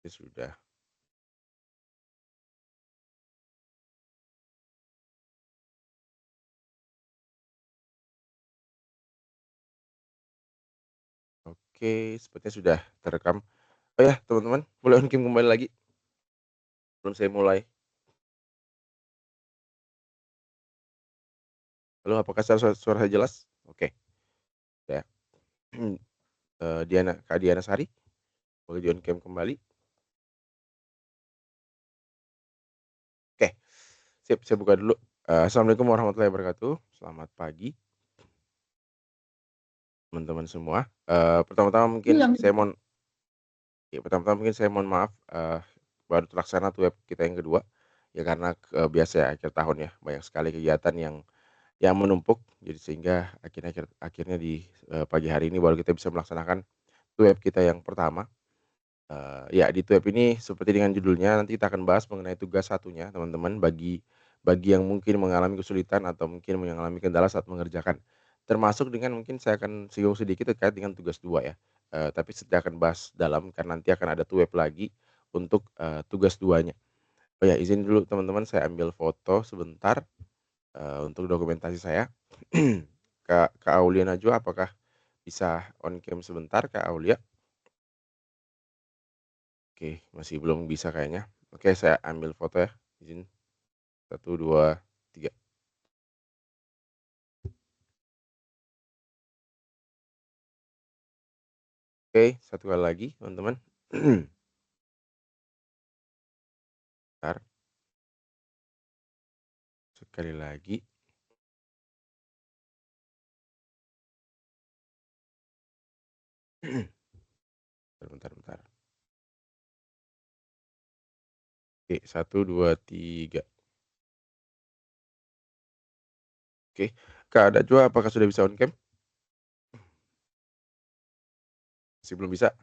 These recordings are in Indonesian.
Sudah. Oke, sepertinya sudah terekam. Oh ya, teman-teman, boleh on cam kembali lagi sebelum saya mulai. Halo, apakah suara saya jelas? Oke, ya. Kak Diana Sari, boleh di on cam kembali. Oke, sip, saya buka dulu. Assalamualaikum warahmatullahi wabarakatuh. Selamat pagi, teman-teman semua. Pertama-tama mungkin Yang saya mohon Ya, pertama-tama mungkin saya mohon maaf, baru terlaksana tuh web kita yang kedua, ya karena biasa ya akhir tahun ya, banyak sekali kegiatan yang menumpuk, jadi sehingga akhirnya di, pagi hari ini baru kita bisa melaksanakan web kita yang pertama. Ya di web ini seperti dengan judulnya nanti kita akan bahas mengenai tugas satunya teman-teman bagi yang mungkin mengalami kesulitan atau mungkin mengalami kendala saat mengerjakan. Termasuk dengan mungkin saya akan singgung sedikit terkait dengan tugas 2 ya, tapi saya akan bahas dalam karena nanti akan ada web lagi untuk, tugas 2-nya. Oh ya izin dulu teman-teman saya ambil foto sebentar, untuk dokumentasi saya. Kak Aulia Najwa apakah bisa on cam sebentar Kak Aulia? Oke, masih belum bisa kayaknya. Oke, saya ambil foto ya, izin. 1, 2, 3. Oke, satu kali lagi teman-teman. Bentar, sekali lagi. Bentar bentar. Oke, 1, 2, 3. Oke, Kak Najwa apakah sudah bisa on cam? Masih belum bisa?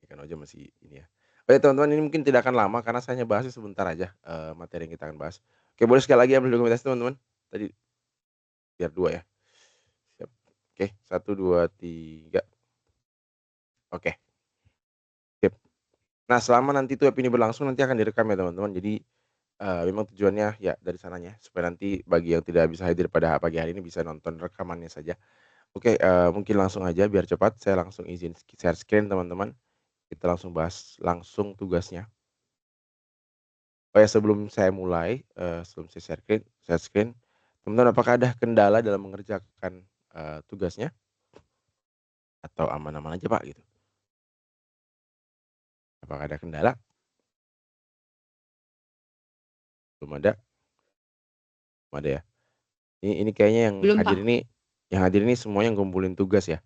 Ya kan aja masih ini ya. Oke teman-teman ini mungkin tidak akan lama karena saya hanya bahasnya sebentar aja, materi yang kita akan bahas. Oke boleh sekali lagi ambil dokumentasi teman-teman? Tadi biar 2 ya. Siap. Oke, 1, 2, 3. Oke, sip. Nah selama nanti web ini berlangsung nanti akan direkam ya teman-teman. Jadi, memang tujuannya ya dari sananya supaya nanti bagi yang tidak bisa hadir pada pagi hari ini bisa nonton rekamannya saja. Oke, mungkin langsung aja biar cepat saya langsung izin share screen teman-teman. Kita langsung bahas langsung tugasnya. Oh ya sebelum saya mulai, sebelum saya share screen, teman-teman apakah ada kendala dalam mengerjakan, tugasnya? Atau aman-aman aja Pak gitu? Apakah ada kendala? Belum ada? Belum ada ya? Ini kayaknya belum, Pak. yang hadir ini semuanya ngumpulin tugas ya?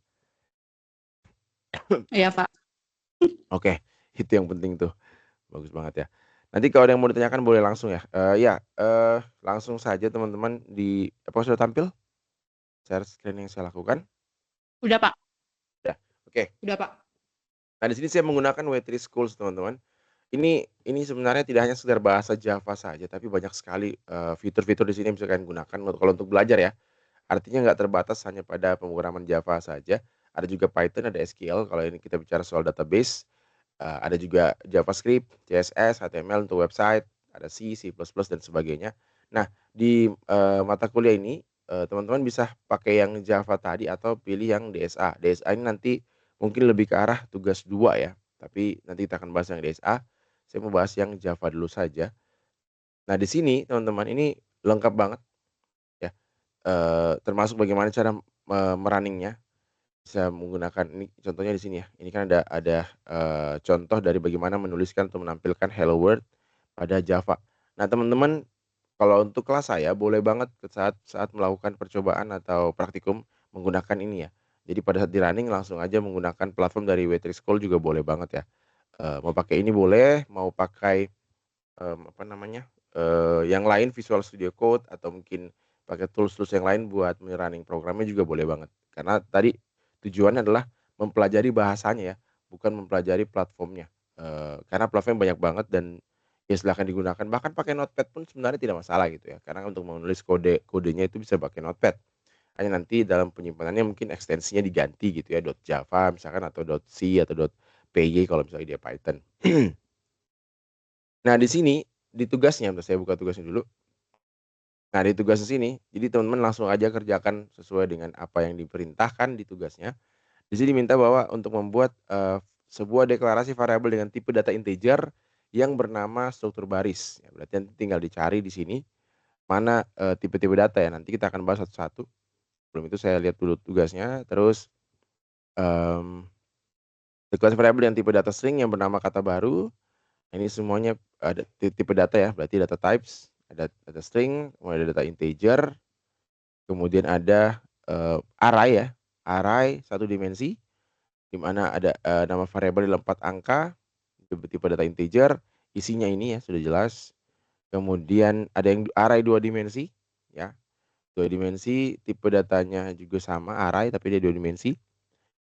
Iya, Pak. Oke, itu yang penting tuh, bagus banget ya. Nanti kalau ada yang mau ditanyakan boleh langsung ya, langsung saja teman-teman apakah sudah tampil share screen yang saya lakukan? Udah, Pak. Ya, oke. Udah, Pak. Nah di sini saya menggunakan W3 Schools teman-teman. Ini sebenarnya tidak hanya sekedar bahasa Java saja, tapi banyak sekali, fitur-fitur di sini yang bisa kalian gunakan kalau untuk belajar ya. Artinya nggak terbatas hanya pada pemrograman Java saja, ada juga Python, ada SQL kalau ini kita bicara soal database, ada juga JavaScript, CSS, HTML untuk website, ada C, C++ dan sebagainya. Nah di, mata kuliah ini, teman-teman bisa pakai yang Java tadi atau pilih yang DSA. DSA ini nanti mungkin lebih ke arah tugas 2 ya, tapi nanti kita akan bahas yang DSA. Saya mau bahas yang Java dulu saja. Nah di sini teman-teman ini lengkap banget ya, termasuk bagaimana cara me-running-nya, bisa menggunakan ini contohnya di sini ya, ini kan ada, contoh dari bagaimana menuliskan atau menampilkan hello world pada Java. Nah teman-teman kalau untuk kelas saya boleh banget saat saat melakukan percobaan atau praktikum menggunakan ini ya. Jadi pada saat di-running langsung aja menggunakan platform dari W3 School juga boleh banget ya. Mau pakai ini boleh, mau pakai, apa namanya, yang lain Visual Studio Code atau mungkin pakai tools-tools yang lain buat me-running programnya juga boleh banget. Karena tadi tujuannya adalah mempelajari bahasanya ya, bukan mempelajari platformnya. Karena platformnya banyak banget dan ya silahkan digunakan, bahkan pakai notepad pun sebenarnya tidak masalah gitu ya, karena untuk menulis kodenya itu bisa pakai notepad. Hanya nanti dalam penyimpanannya mungkin ekstensinya diganti gitu ya, .java misalkan atau .c atau PY kalau misalnya dia Python. Nah di sini, di tugasnya, bentar saya buka tugasnya dulu. Nah di tugas di sini, jadi teman-teman langsung aja kerjakan sesuai dengan apa yang diperintahkan di tugasnya. Di sini diminta bahwa untuk membuat, sebuah deklarasi variabel dengan tipe data integer yang bernama struktur baris. Ya berarti nanti tinggal dicari di sini mana, tipe-tipe data ya, nanti kita akan bahas satu-satu. Sebelum itu saya lihat dulu tugasnya, terus, mmm, deklarasi variabel dengan tipe data string yang bernama kata baru. Ini semuanya ada tipe data ya, berarti data types, ada data string, kemudian ada data integer, kemudian ada, array ya, array satu dimensi, di mana ada, nama variabel dalam 4 angka, tipe-tipe data integer, isinya ini ya sudah jelas. Kemudian ada yang array 2 dimensi, ya, 2 dimensi, tipe datanya juga sama array tapi dia 2 dimensi,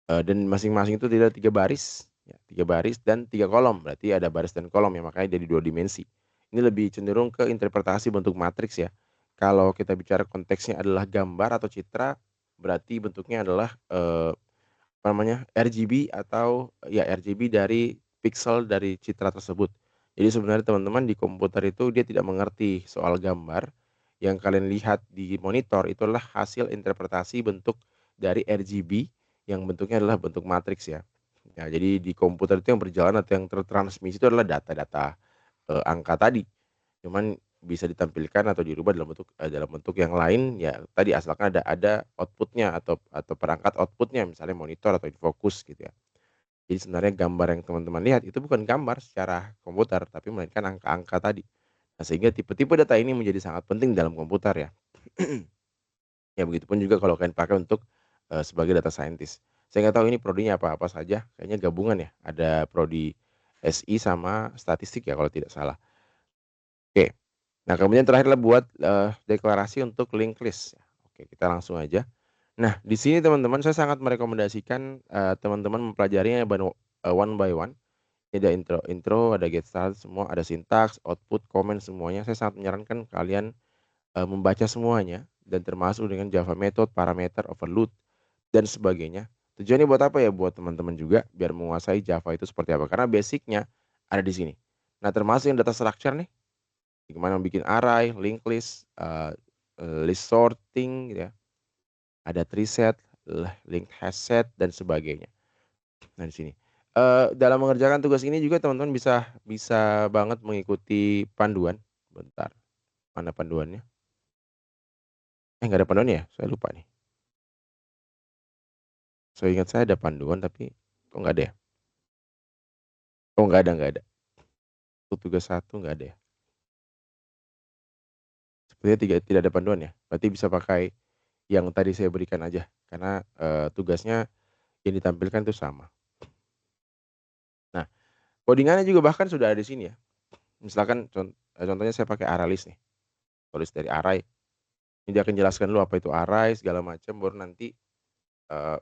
dan masing-masing itu tidak 3 baris, ya, 3 baris dan 3 kolom, berarti ada baris dan kolom ya, makanya jadi 2 dimensi. Ini lebih cenderung ke interpretasi bentuk matriks ya. Kalau kita bicara konteksnya adalah gambar atau citra, berarti bentuknya adalah, apa namanya, RGB atau ya RGB dari pixel dari citra tersebut. Jadi sebenarnya teman-teman di komputer itu dia tidak mengerti soal gambar, yang kalian lihat di monitor itu adalah hasil interpretasi bentuk dari RGB yang bentuknya adalah bentuk matriks ya. Ya jadi di komputer itu yang berjalan atau yang tertransmisi itu adalah data-data, angka tadi. Cuman bisa ditampilkan atau dirubah dalam bentuk yang lain ya tadi asalkan ada output-nya atau perangkat output-nya misalnya monitor atau infocus gitu ya. Jadi sebenarnya gambar yang teman-teman lihat itu bukan gambar secara komputer tapi melainkan angka-angka tadi. Nah sehingga tipe-tipe data ini menjadi sangat penting dalam komputer ya. Ya begitupun juga kalau kalian pakai untuk, sebagai data scientist. Saya nggak tahu ini prodinya apa-apa saja, kayaknya gabungan ya, ada prodi SI sama statistik ya kalau tidak salah. Oke. Nah, kemudian terakhir adalah buat, deklarasi untuk linked list. Oke, kita langsung aja. Nah, di sini teman-teman saya sangat merekomendasikan, teman-teman mempelajarinya one by one. Ada intro, ada get start semua, ada sintaks, output, comment semuanya. Saya sangat menyarankan kalian, membaca semuanya dan termasuk dengan Java method, parameter, overload, dan sebagainya. Tujuannya buat apa ya? Buat teman-teman juga biar menguasai Java itu seperti apa, karena basic-nya ada di sini. Nah, termasuk yang data structure nih. Gimana bikin array, linked list, list sorting gitu ya, ada tree set, linked hash set dan sebagainya. Nah di sini, dalam mengerjakan tugas ini juga teman-teman bisa bisa banget mengikuti panduan. Bentar, mana panduannya? Nggak ada panduannya ya? Saya lupa nih. Seingat saya ada panduan tapi kok nggak ada ya? Oh nggak ada. Untuk tugas satu nggak ada ya? Sepertinya tidak ada panduan ya? Berarti bisa pakai yang tadi saya berikan aja karena, tugasnya yang ditampilkan itu sama. Nah, codingannya juga bahkan sudah ada di sini ya. Misalkan contohnya saya pakai ArrayList nih, tulis dari array, ini dia akan jelaskan dulu apa itu array segala macam baru nanti, eee,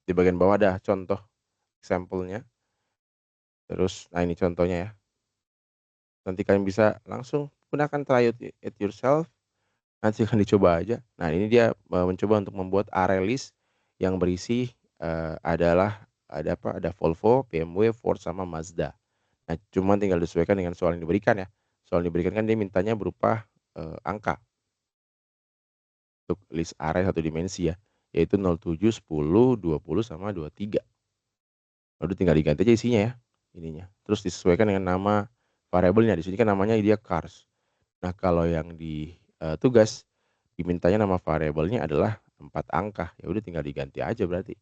di bagian bawah ada contoh sampelnya, terus nah ini contohnya ya, nanti kalian bisa langsung gunakan try it yourself, nanti akan dicoba aja. Nah ini dia, mencoba untuk membuat ArrayList yang berisi, adalah ada apa, ada Volvo, BMW, Ford, sama Mazda. Nah cuman tinggal disesuaikan dengan soal yang diberikan ya, soal yang diberikan kan dia mintanya berupa, angka. Untuk list array satu dimensi ya, yaitu 07, 10, 20, sama 23. Udah tinggal diganti aja isinya ya, ininya. Terus disesuaikan dengan nama variabelnya, di sini kan namanya dia cars. Nah kalau yang di, tugas, dimintanya nama variabelnya adalah 4 angka, ya udah tinggal diganti aja berarti.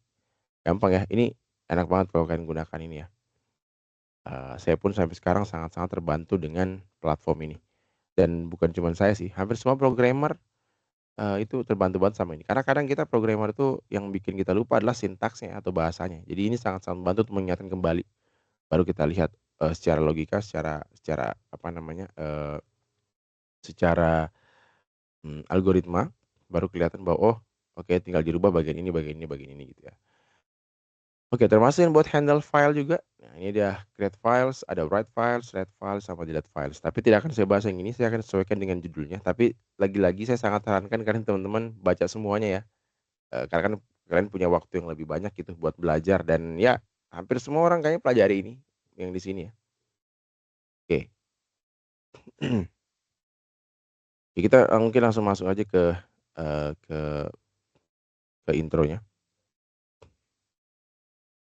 Gampang ya, ini enak banget kalau kalian gunakan ini ya. Saya pun sampai sekarang sangat-sangat terbantu dengan platform ini. Dan bukan cuman saya sih, hampir semua programmer itu terbantu banget sama ini. Karena kadang kita programmer itu yang bikin kita lupa adalah sintaksnya atau bahasanya. Jadi ini sangat-sangat membantu untuk mengingatkan kembali. Baru kita lihat, secara logika, secara secara apa namanya, secara, algoritma, baru kelihatan bahwa, oh oke tinggal dirubah bagian ini, bagian ini gitu ya. Oke termasuk yang buat handle file juga. Nah ini dia create files, ada write files, read files, sama delete files. Tapi tidak akan saya bahas yang ini, saya akan sesuaikan dengan judulnya. Tapi lagi-lagi saya sangat sarankan kalian teman-teman baca semuanya ya. Karena kan kalian punya waktu yang lebih banyak gitu buat belajar dan ya, Hampir semua orang kayaknya pelajari ini, yang di sini ya. Oke. Ya kita, mungkin langsung masuk aja ke intronya.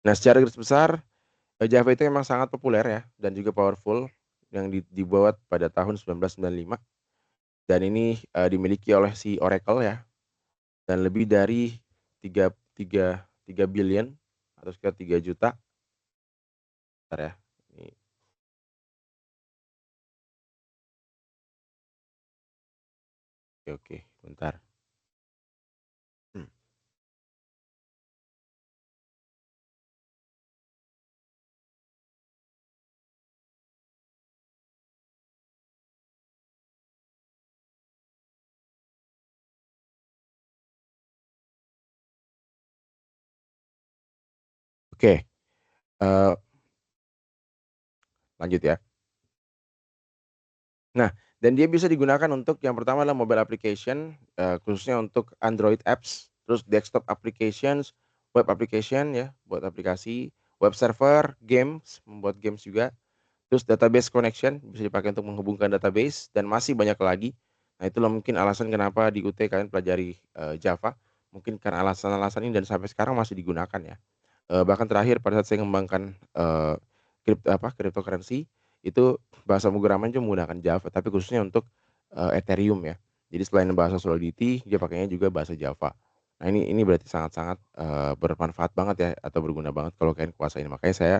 Nah, secara garis besar, Java itu memang sangat populer ya, dan juga powerful, yang dibuat pada tahun 1995, dan ini, dimiliki oleh si Oracle ya, dan lebih dari tiga tiga 3 billion atau sekitar 3 juta. Bentar ya, ini, oke oke, bentar. Hmm, oke, lanjut ya. Nah, dan dia bisa digunakan untuk yang pertama adalah mobile application, khususnya untuk Android apps, terus desktop applications, web application ya, buat aplikasi, web server, games, membuat games juga, terus database connection, bisa dipakai untuk menghubungkan database, dan masih banyak lagi. Nah, itulah mungkin alasan kenapa di UT kalian pelajari, Java, mungkin karena alasan-alasan ini dan sampai sekarang masih digunakan ya. Bahkan terakhir pada saat saya mengembangkan, cryptocurrency, itu bahasa pemrograman itu menggunakan Java, tapi khususnya untuk, Ethereum ya. Jadi selain bahasa Solidity, dia pakainya juga bahasa Java. Nah, ini berarti sangat-sangat, bermanfaat banget ya, atau berguna banget kalau kalian kuasain. Makanya saya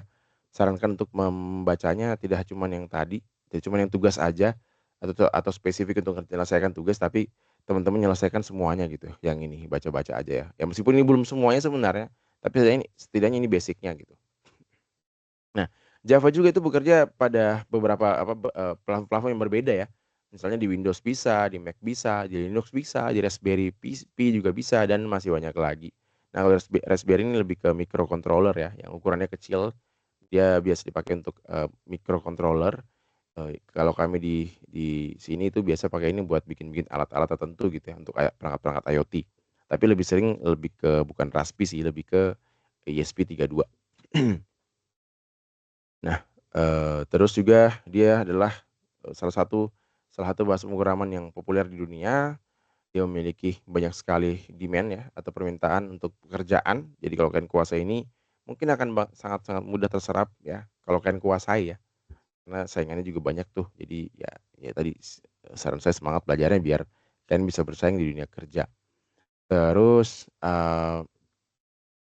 sarankan untuk membacanya tidak cuman yang tadi, tidak cuman yang tugas aja, atau spesifik untuk menyelesaikan tugas, tapi teman-teman menyelesaikan semuanya gitu, yang ini, baca-baca aja ya. Ya meskipun ini belum semuanya sebenarnya, tapi setidaknya ini basic-nya gitu. Nah, Java juga itu bekerja pada beberapa apa, platform yang berbeda ya. Misalnya di Windows bisa, di Mac bisa, di Linux bisa, di Raspberry Pi juga bisa, dan masih banyak lagi. Nah, kalau Raspberry ini lebih ke microcontroller ya, yang ukurannya kecil, dia biasa dipakai untuk, microcontroller. Kalau kami di sini itu biasa pakai ini buat bikin-bikin alat-alat tertentu gitu ya, untuk kayak perangkat-perangkat IoT. Tapi lebih sering lebih ke bukan Raspi sih, lebih ke ESP32. Nah, terus juga dia adalah, salah satu bahasa pemrograman yang populer di dunia. Dia memiliki banyak sekali demand ya, atau permintaan untuk pekerjaan. Jadi kalau kalian kuasai ini, mungkin akan sangat-sangat mudah terserap ya, kalau kalian kuasai ya. Karena saingannya juga banyak tuh. Jadi ya tadi, saran saya semangat belajarnya biar kalian bisa bersaing di dunia kerja. Terus,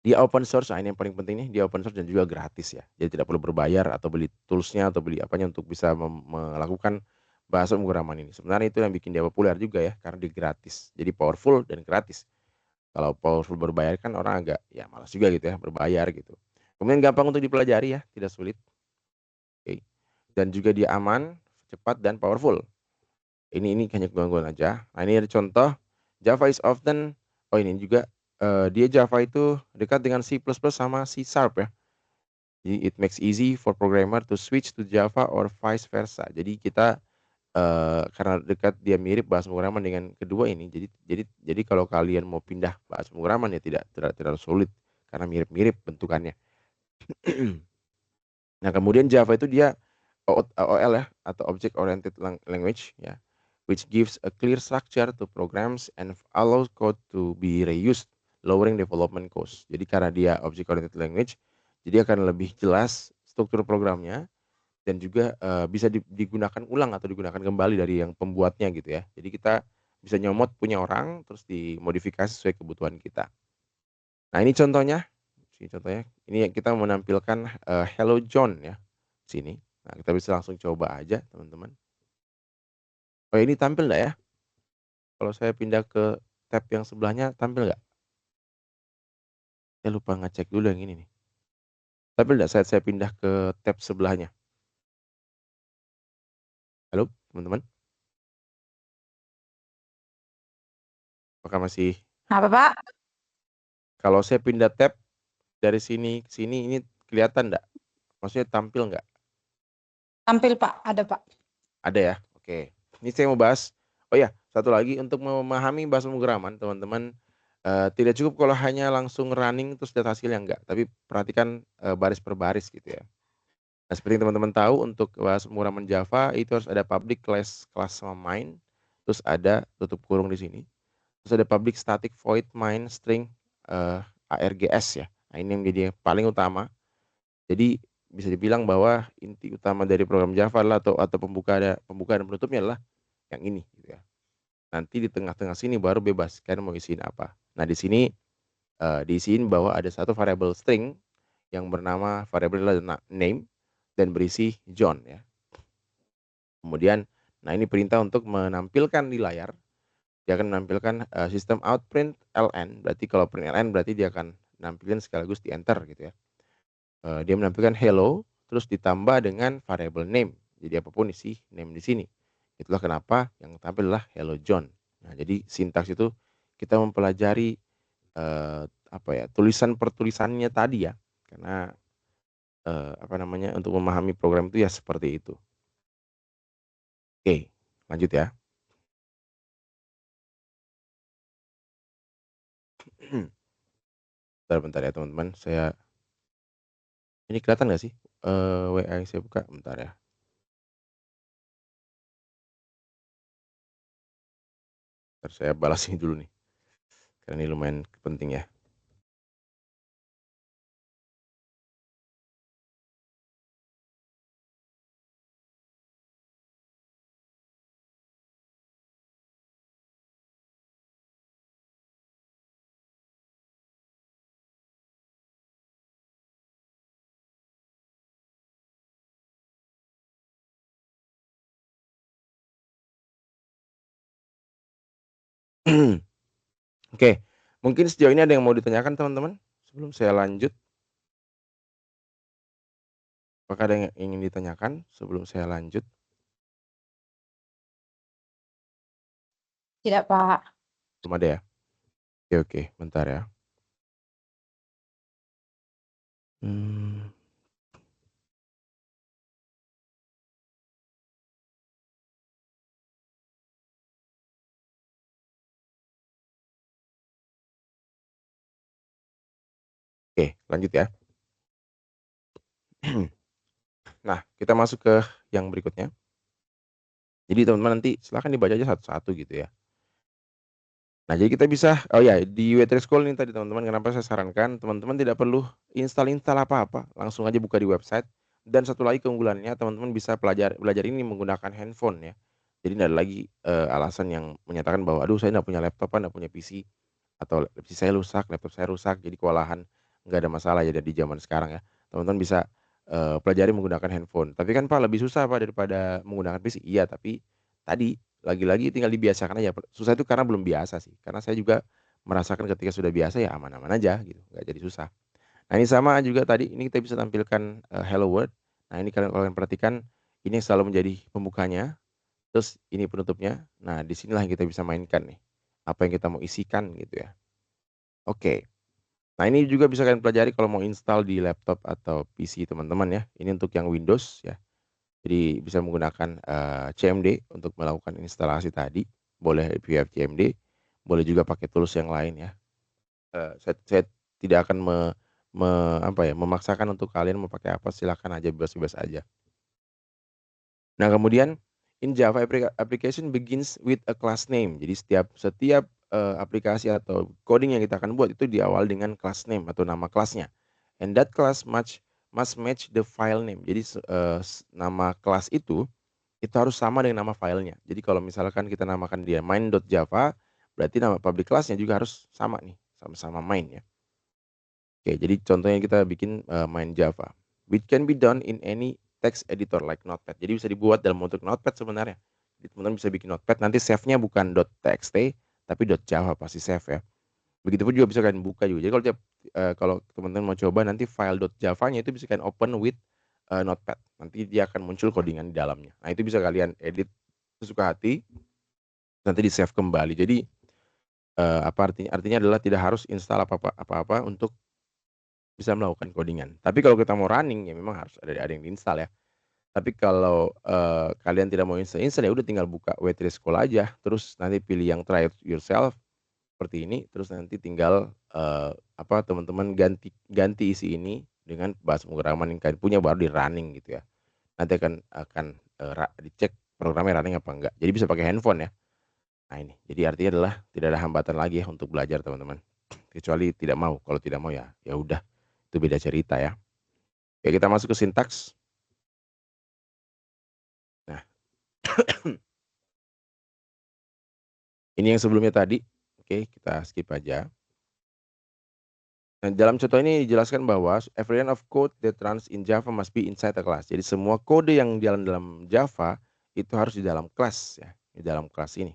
dia open source, nah ini yang paling penting nih, dia open source dan juga gratis ya. Jadi tidak perlu berbayar atau beli toolsnya atau beli apanya untuk bisa melakukan bahasa pemrograman ini. Sebenarnya itu yang bikin dia populer juga ya, karena dia gratis. Jadi powerful dan gratis. Kalau powerful berbayar kan orang agak, ya malas juga gitu ya, berbayar gitu. Kemudian gampang untuk dipelajari ya, tidak sulit, oke. Dan juga dia aman, cepat, dan powerful. Ini hanya gangguan aja. Nah, ini ada contoh, Java is often, oh ini juga, dia Java itu dekat dengan C++ sama C# ya. Jadi it makes easy for programmer to switch to Java or vice versa. Jadi kita, karena dekat dia mirip bahasa pemrograman dengan kedua ini, jadi kalau kalian mau pindah bahasa pemrograman ya tidak terlalu sulit, karena mirip-mirip bentukannya. Nah, kemudian Java itu dia OOL ya, atau Object Oriented Language ya, which gives a clear structure to programs and allows code to be reused, lowering development cost. Jadi karena dia Object Oriented Language, jadi akan lebih jelas struktur programnya, dan juga, bisa digunakan ulang atau digunakan kembali dari yang pembuatnya gitu ya. Jadi kita bisa nyomot punya orang, terus dimodifikasi sesuai kebutuhan kita. Nah, ini contohnya, ini kita menampilkan, Hello John ya, sini. Nah, kita bisa langsung coba aja teman-teman. Oh, ini tampil nggak ya? Kalau saya pindah ke tab yang sebelahnya tampil nggak? Saya lupa ngecek dulu yang ini nih. Tampil nggak saat saya pindah ke tab sebelahnya? Halo, teman-teman? Apakah masih, Apa, Pak? kalau saya pindah tab dari sini ke sini, ini kelihatan nggak? Maksudnya tampil nggak? Tampil, Pak. Ada, Pak. Ada ya? Oke. Ini saya mau bahas, oh ya, satu lagi untuk memahami bahasa pemrograman, teman-teman, Tidak cukup kalau hanya langsung running terus lihat hasilnya, enggak, tapi perhatikan, baris per baris gitu ya. Nah, seperti yang teman-teman tahu untuk kelas pemrograman Java itu harus ada public class sama main, terus ada tutup kurung di sini, terus ada public static void main string, args ya. Nah, ini yang jadi yang paling utama. Jadi bisa dibilang bahwa inti utama dari program Java adalah atau pembuka dan penutupnya adalah yang ini gitu ya. Nanti di tengah-tengah sini baru bebas kalian mau isiin apa. Nah, di sini, diisiin bahwa ada satu variabel string yang bernama variabel adalah name dan berisi John ya. Kemudian, nah ini perintah untuk menampilkan di layar, dia akan menampilkan, sistem out print ln, berarti kalau print ln berarti dia akan nampilin sekaligus di enter gitu ya. Dia menampilkan hello, terus ditambah dengan variabel name. Jadi apapun isi name di sini. Itulah kenapa yang tampil adalah hello John. Nah, jadi sintaks itu kita mempelajari, apa ya, tulisan per tulisannya tadi ya. Karena, apa namanya, untuk memahami program itu ya seperti itu. Oke, lanjut ya. Bentar ya teman-teman, ini kelihatan nggak sih, WA yang saya buka? Bentar ya, entar saya balas ini dulu nih, karena ini lumayan penting ya. Oke, mungkin sejauh ini ada yang mau ditanyakan teman-teman? Sebelum saya lanjut, apakah ada yang ingin ditanyakan sebelum saya lanjut? Tidak, Pak. Belum ada ya? Oke oke, bentar ya. Mmm, oke lanjut ya. Nah, kita masuk ke yang berikutnya. Jadi teman-teman nanti silakan dibaca aja satu-satu gitu ya. Nah, jadi kita bisa oh ya, di W3 School ini tadi teman-teman kenapa saya sarankan teman-teman tidak perlu install apa-apa, langsung aja buka di website. Dan satu lagi keunggulannya teman-teman bisa belajar ini menggunakan handphone ya. Jadi nggak ada lagi, alasan yang menyatakan bahwa, "Aduh saya nggak punya laptop Pak, nggak punya PC, atau PC saya rusak, laptop saya rusak," jadi kewalahan. Nggak ada masalah ya di zaman sekarang ya. Teman-teman bisa, pelajari menggunakan handphone. Tapi kan Pak lebih susah Pak daripada menggunakan PC. Iya, tapi tadi lagi-lagi tinggal dibiasakan aja, susah itu karena belum biasa sih, karena saya juga merasakan ketika sudah biasa ya aman-aman aja gitu, nggak jadi susah. Nah ini sama juga tadi, ini kita bisa tampilkan, hello world. Nah ini kalian perhatikan, ini yang selalu menjadi pembukanya, terus ini penutupnya. Nah di sinilah yang kita bisa mainkan nih, apa yang kita mau isikan gitu ya. Oke, nah ini juga bisa kalian pelajari kalau mau install di laptop atau PC teman-teman ya, ini untuk yang Windows ya. Jadi bisa menggunakan, CMD untuk melakukan instalasi tadi, boleh via CMD, boleh juga pakai tools yang lain ya. Saya tidak akan apa ya, memaksakan untuk kalian mau pakai apa, silakan aja, bebas-bebas aja. Nah kemudian, in Java application begins with a class name. Jadi setiap, aplikasi atau coding yang kita akan buat itu diawali dengan class name atau nama kelasnya. And that class must match the file name. Jadi nama kelas itu harus sama dengan nama filenya. Jadi kalau misalkan kita namakan dia main.java, berarti nama public class-nya juga harus sama nih, sama-sama main ya. Oke, jadi contohnya kita bikin, main Java, which can be done in any text editor like Notepad. Jadi bisa dibuat dalam bentuk Notepad sebenarnya. Jadi teman-teman bisa bikin Notepad, nanti save-nya bukan .txt, tapi .java pasti save ya. Begitupun juga bisa kalian buka juga. Jadi kalau teman-teman mau coba nanti file .java-nya itu bisa kalian open with, Notepad. Nanti dia akan muncul codingan di dalamnya. Nah, itu bisa kalian edit sesuka hati, nanti di-save kembali. Jadi, apa artinya adalah tidak harus install apa-apa untuk bisa melakukan codingan. Tapi kalau kita mau running ya memang harus ada yang di-install ya. Tapi kalau, kalian tidak mau install ya udah tinggal buka W3 School aja, terus nanti pilih yang try it yourself, seperti ini, terus nanti tinggal, teman-teman ganti isi ini dengan bahasa pemrograman yang kalian punya baru di-running gitu ya. Nanti akan, dicek programnya running apa enggak. Jadi bisa pakai handphone ya. Nah ini, jadi artinya adalah tidak ada hambatan lagi ya untuk belajar teman-teman. Kecuali tidak mau, kalau tidak mau ya ya udah, itu beda cerita ya. Oke, kita masuk ke sintaks. Nah, ini yang sebelumnya tadi, oke kita skip aja. Nah, dalam contoh ini dijelaskan bahwa every line of code that runs in Java must be inside a class. Jadi semua kode yang jalan dalam Java itu harus di dalam kelas ya, di dalam kelas ini.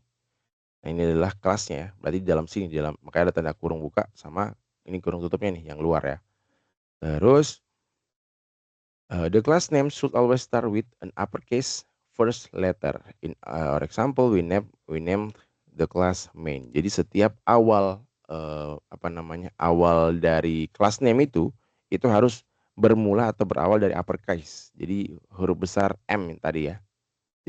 Nah, ini adalah kelasnya ya, berarti di dalam sini, di dalam makanya ada tanda kurung buka sama ini kurung tutupnya nih yang luar ya. Terus, the class name should always start with an uppercase first letter. In our example, we name the class main. Jadi setiap awal, awal dari class name itu harus bermula atau berawal dari uppercase. Jadi huruf besar M tadi ya.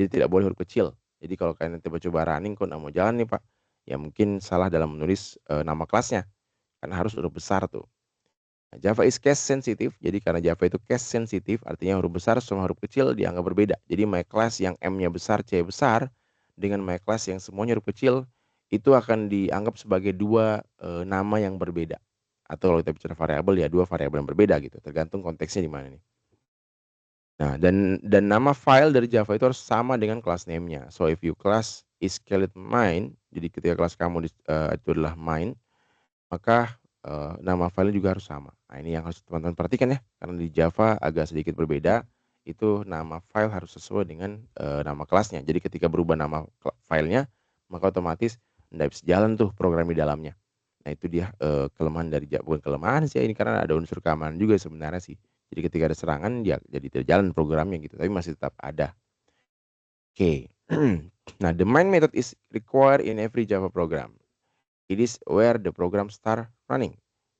Jadi tidak boleh huruf kecil. Jadi kalau kalian nanti coba running kok nggak mau jalan nih Pak, ya mungkin salah dalam menulis, nama kelasnya, kan harus huruf besar tuh. Nah, Java is case sensitive, jadi karena Java itu case sensitive, artinya huruf besar sama huruf kecil dianggap berbeda. Jadi my class yang M-nya besar, C besar, dengan my class yang semuanya huruf kecil, itu akan dianggap sebagai dua nama yang berbeda. Atau kalau kita bicara variabel ya dua variabel yang berbeda gitu, tergantung konteksnya di mana nih. Nah, dan nama file dari Java itu harus sama dengan class name-nya. So if you class is called main, jadi ketika kelas kamu itu adalah main, maka, nama filenya juga harus sama. Nah, ini yang harus teman-teman perhatikan ya, karena di Java agak sedikit berbeda, itu nama file harus sesuai dengan, nama kelasnya. Jadi ketika berubah nama filenya, maka otomatis nggak bisa jalan tuh program di dalamnya. Nah itu dia, kelemahan dari bukan kelemahan sih ini karena ada unsur keamanan juga sebenarnya sih. Jadi ketika ada serangan ya jadi tidak jalan programnya gitu, tapi masih tetap ada. Oke. Nah, the main method is required in every Java program. It is where the program start running.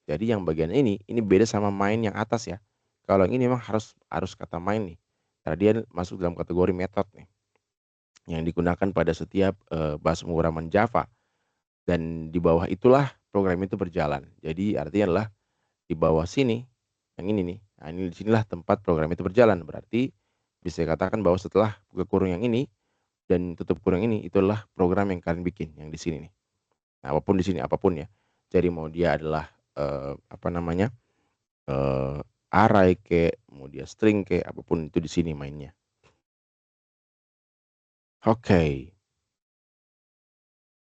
Jadi yang bagian ini beda sama main yang atas ya. Kalau yang ini memang harus kata main nih. Karena dia masuk dalam kategori method nih. Yang digunakan pada setiap bahasa pemrograman Java. Dan di bawah itulah program itu berjalan. Jadi artinya adalah di bawah sini, yang ini nih. Nah ini disinilah tempat program itu berjalan. Berarti bisa dikatakan bahwa setelah buka kurung yang ini dan tutup kurung ini, itulah program yang kalian bikin yang di sini nih. Nah, apapun di sini, apapun ya. Jadi mau dia adalah, array mau dia string apapun itu di sini mainnya. Oke.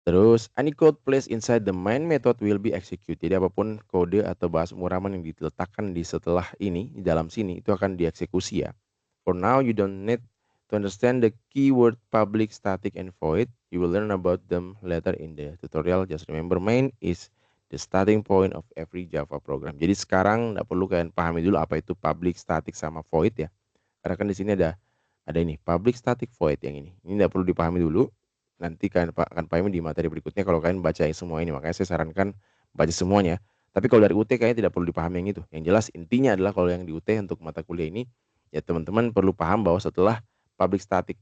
Terus any code placed inside the main method will be executed. Jadi apapun kode atau bahasa pemrograman yang diletakkan di setelah ini, di dalam sini itu akan dieksekusi ya. For now you don't need to understand the keyword public, static, and void. You will learn about them later in the tutorial. Just remember main is the starting point of every Java program. Jadi sekarang nggak perlu kalian pahami dulu apa itu public, static, sama void ya. Karena kan di sini ada ini public, static, void yang ini. Ini nggak perlu dipahami dulu. Nanti kalian akan pahami di materi berikutnya kalau kalian baca semua ini. Makanya saya sarankan baca semuanya. Tapi kalau dari UT kayaknya tidak perlu dipahami yang itu. Yang jelas intinya adalah kalau yang di UT untuk mata kuliah ini, ya teman-teman perlu paham bahwa setelah public, static,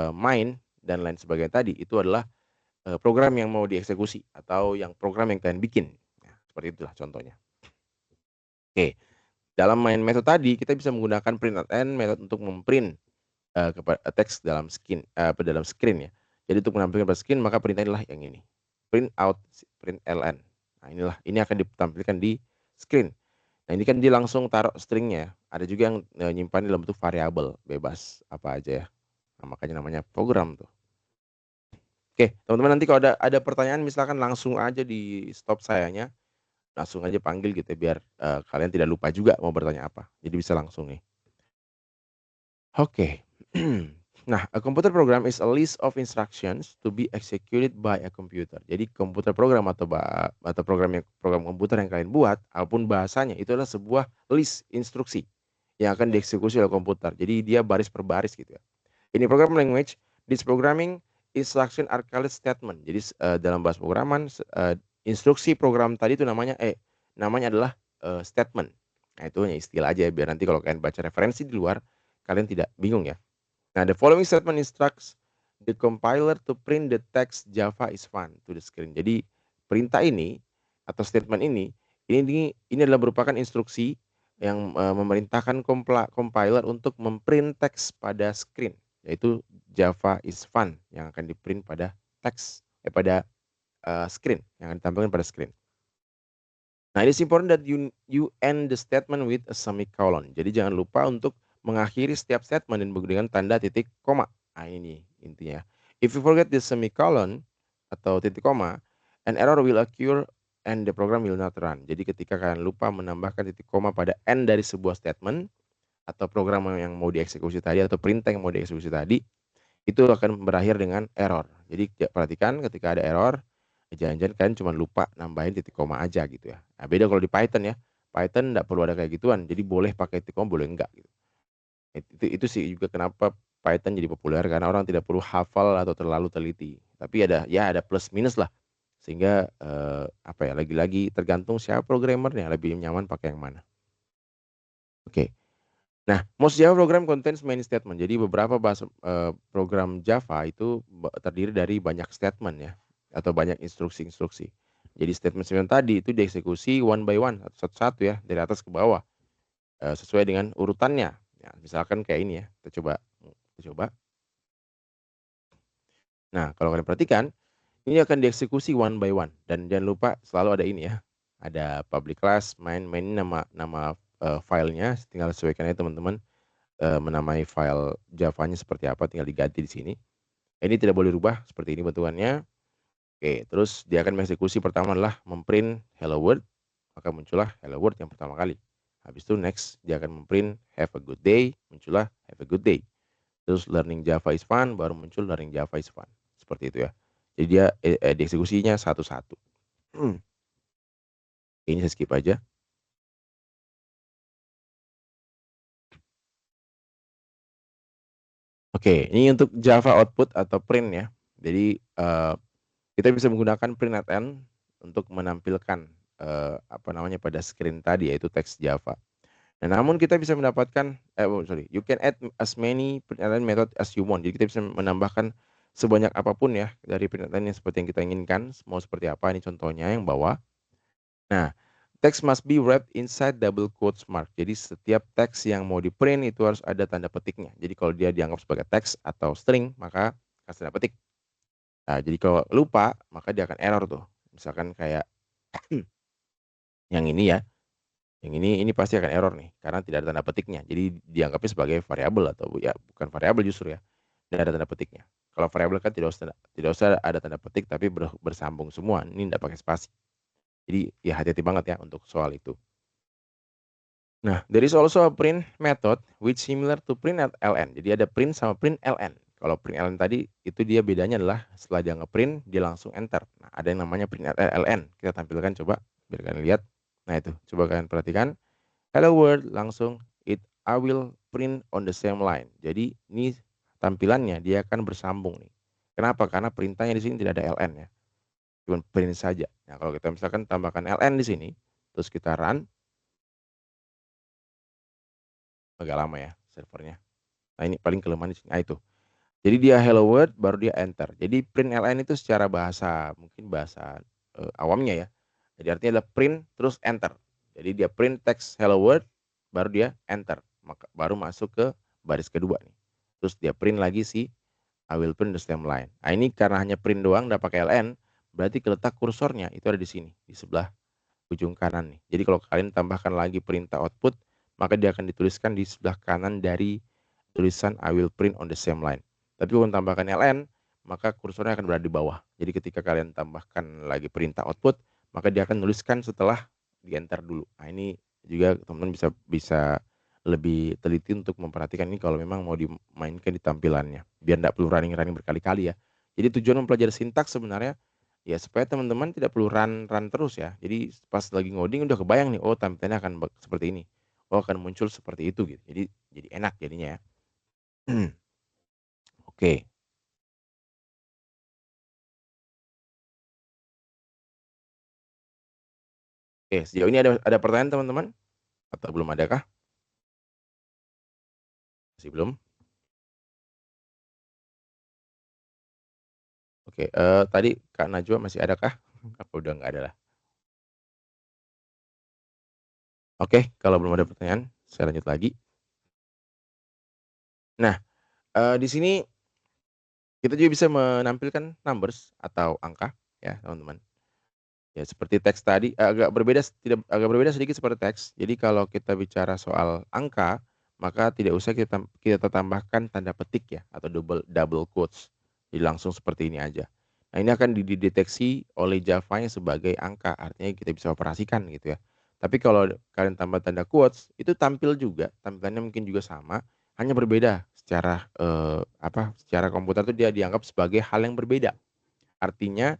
main dan lain sebagainya tadi itu adalah, program yang mau dieksekusi atau yang program yang kalian bikin. Nah, seperti itulah contohnya. Oke, dalam main method tadi kita bisa menggunakan println method untuk memprint, teks dalam dalam screen ya. Jadi untuk menampilkan pada screen maka perintahnya adalah yang ini, print out, println. Nah ini akan ditampilkan di screen. Nah ini kan dia langsung taruh string-nya ya. Ada juga yang, nyimpan dalam bentuk variabel, bebas apa aja ya. Nah makanya namanya program tuh. Oke, teman-teman nanti kalau ada pertanyaan misalkan langsung aja di-stop sayanya, langsung aja panggil gitu ya biar, kalian tidak lupa juga mau bertanya apa. Jadi bisa langsung nih. Oke. Nah, a computer program is a list of instructions to be executed by a computer. Jadi komputer program atau program komputer yang kalian buat, apapun bahasanya itu adalah sebuah list instruksi yang akan dieksekusi oleh komputer. Jadi dia baris per baris gitu ya. In a program language, this programming instruction are called statement. Jadi dalam bahasa programan instruksi program tadi itu namanya adalah, statement. Nah, itu hanya istilah aja ya biar nanti kalau kalian baca referensi di luar, kalian tidak bingung ya. Nah, the following statement instructs the compiler to print the text Java is fun to the screen. Jadi perintah ini atau statement ini adalah merupakan instruksi yang, memerintahkan compiler untuk memprint teks pada screen, yaitu Java is fun yang akan di-print pada pada, screen, yang akan ditampilkan pada screen. Nah, it is important that you end the statement with a semicolon. Jadi jangan lupa untuk mengakhiri setiap statement dengan tanda titik koma. Nah, ini intinya. If you forget the semicolon atau titik koma, an error will occur and the program will not run. Jadi ketika kalian lupa menambahkan titik koma pada end dari sebuah statement atau program yang mau dieksekusi tadi atau perintah yang mau dieksekusi tadi, itu akan berakhir dengan error. Jadi perhatikan ketika ada error, jangan-jangan kalian cuma lupa nambahin titik koma aja gitu ya. Nah, beda kalau di Python ya. Python nggak perlu ada kayak gituan. Jadi boleh pakai titik koma, boleh enggak gitu. Itu sih juga kenapa Python jadi populer karena orang tidak perlu hafal atau terlalu teliti. Tapi ada plus minus lah. Sehingga apa ya, lagi-lagi tergantung siapa programmernya lebih nyaman pakai yang mana. Oke. Nah, most Java program contains many statement. Jadi beberapa bahasa program Java itu terdiri dari banyak statement ya, atau banyak instruksi-instruksi. Jadi statement-statement tadi itu dieksekusi one by one, satu-satu ya, dari atas ke bawah, sesuai dengan urutannya. Ya, misalkan kayak ini ya, kita coba. Nah, kalau kalian perhatikan, ini akan dieksekusi one by one dan jangan lupa selalu ada ini ya, ada public class, main ini nama filenya, tinggal sesuaikan aja teman-teman. Menamai file Java-nya seperti apa tinggal diganti di sini. Ini tidak boleh rubah seperti ini bentukannya. Oke, terus dia akan mengeksekusi pertama adalah memprint hello world, maka muncullah hello world yang pertama kali. Habis itu next dia akan memprint have a good day, muncullah have a good day. Terus learning Java is fun, baru muncul learning Java is fun. Seperti itu ya. Jadi dia dieksekusinya satu-satu. Ini saya skip aja. Oke, ini untuk Java output atau print ya. Jadi kita bisa menggunakan print at end untuk menampilkan pada screen tadi yaitu teks Java. Nah, namun kita bisa mendapatkan you can add as many print at end method as you want. Jadi kita bisa menambahkan sebanyak apapun ya dari print at end yang seperti yang kita inginkan. Mau seperti apa ini contohnya yang bawah. Nah, text must be wrapped inside double quotes mark. Jadi setiap teks yang mau di print itu harus ada tanda petiknya. Jadi kalau dia dianggap sebagai teks atau string maka kasih tanda petik. Nah, jadi kalau lupa maka dia akan error tuh. Misalkan kayak yang ini ya. Yang ini pasti akan error nih karena tidak ada tanda petiknya. Jadi dianggapnya sebagai variabel atau ya bukan variabel justru ya. Tidak ada tanda petiknya. Kalau variabel kan tidak usah ada tanda petik tapi bersambung semua. Ini tidak pakai spasi. Jadi ya hati-hati banget ya untuk soal itu. Nah, there is also a print method which similar to print at ln. Jadi ada print sama print ln. Kalau print ln tadi itu dia bedanya adalah setelah dia ngeprint dia langsung enter. Nah, ada yang namanya print ln. Kita tampilkan coba biar kalian lihat. Nah, itu coba kalian perhatikan. Hello world langsung I will print on the same line. Jadi ini tampilannya dia akan bersambung nih. Kenapa? Karena perintahnya di sini tidak ada ln ya. Cuma print saja. Nah, kalau kita misalkan tambahkan ln di sini, terus kita run agak lama ya servernya. Nah, ini paling kelemahan di sini. Nah, itu. Jadi dia hello world baru dia enter. Jadi print ln itu secara bahasa mungkin bahasa awamnya ya. Jadi artinya adalah print terus enter. Jadi dia print teks hello world baru dia enter. Maka baru masuk ke baris kedua nih. Terus dia print lagi si I will print the same line. Nah, ini karena hanya print doang enggak pakai ln, berarti letak kursornya itu ada di sini, di sebelah ujung kanan nih. Jadi kalau kalian tambahkan lagi perintah output, maka dia akan dituliskan di sebelah kanan dari tulisan I will print on the same line. Tapi kalau tambahkan ln, maka kursornya akan berada di bawah. Jadi ketika kalian tambahkan lagi perintah output, maka dia akan tuliskan setelah di enter dulu. Nah, ini juga teman-teman bisa lebih teliti untuk memperhatikan ini kalau memang mau dimainkan di tampilannya. Biar tidak perlu running berkali-kali ya. Jadi tujuan mempelajari sintaks sebenarnya ya supaya teman-teman tidak perlu run terus ya. Jadi pas lagi ngoding udah kebayang nih, oh tampilannya akan seperti ini. Oh akan muncul seperti itu gitu. Jadi enak jadinya ya. Oke. Oke, sejauh ini ada pertanyaan teman-teman? Atau belum adakah? Masih belum? Oke, tadi Kak Najwa masih adakah? Apa udah nggak ada lah? Oke, kalau belum ada pertanyaan, saya lanjut lagi. Nah, di sini kita juga bisa menampilkan numbers atau angka ya, teman-teman. Ya seperti teks tadi, agak berbeda sedikit seperti teks. Jadi kalau kita bicara soal angka, maka tidak usah kita tambahkan tanda petik ya atau double double quotes. Jadi langsung seperti ini aja. Nah, ini akan dideteksi oleh Java-nya sebagai angka, artinya kita bisa operasikan gitu ya. Tapi kalau kalian tambah tanda quotes, itu tampil juga, tampilannya mungkin juga sama, hanya berbeda secara, secara komputer tuh dia dianggap sebagai hal yang berbeda. Artinya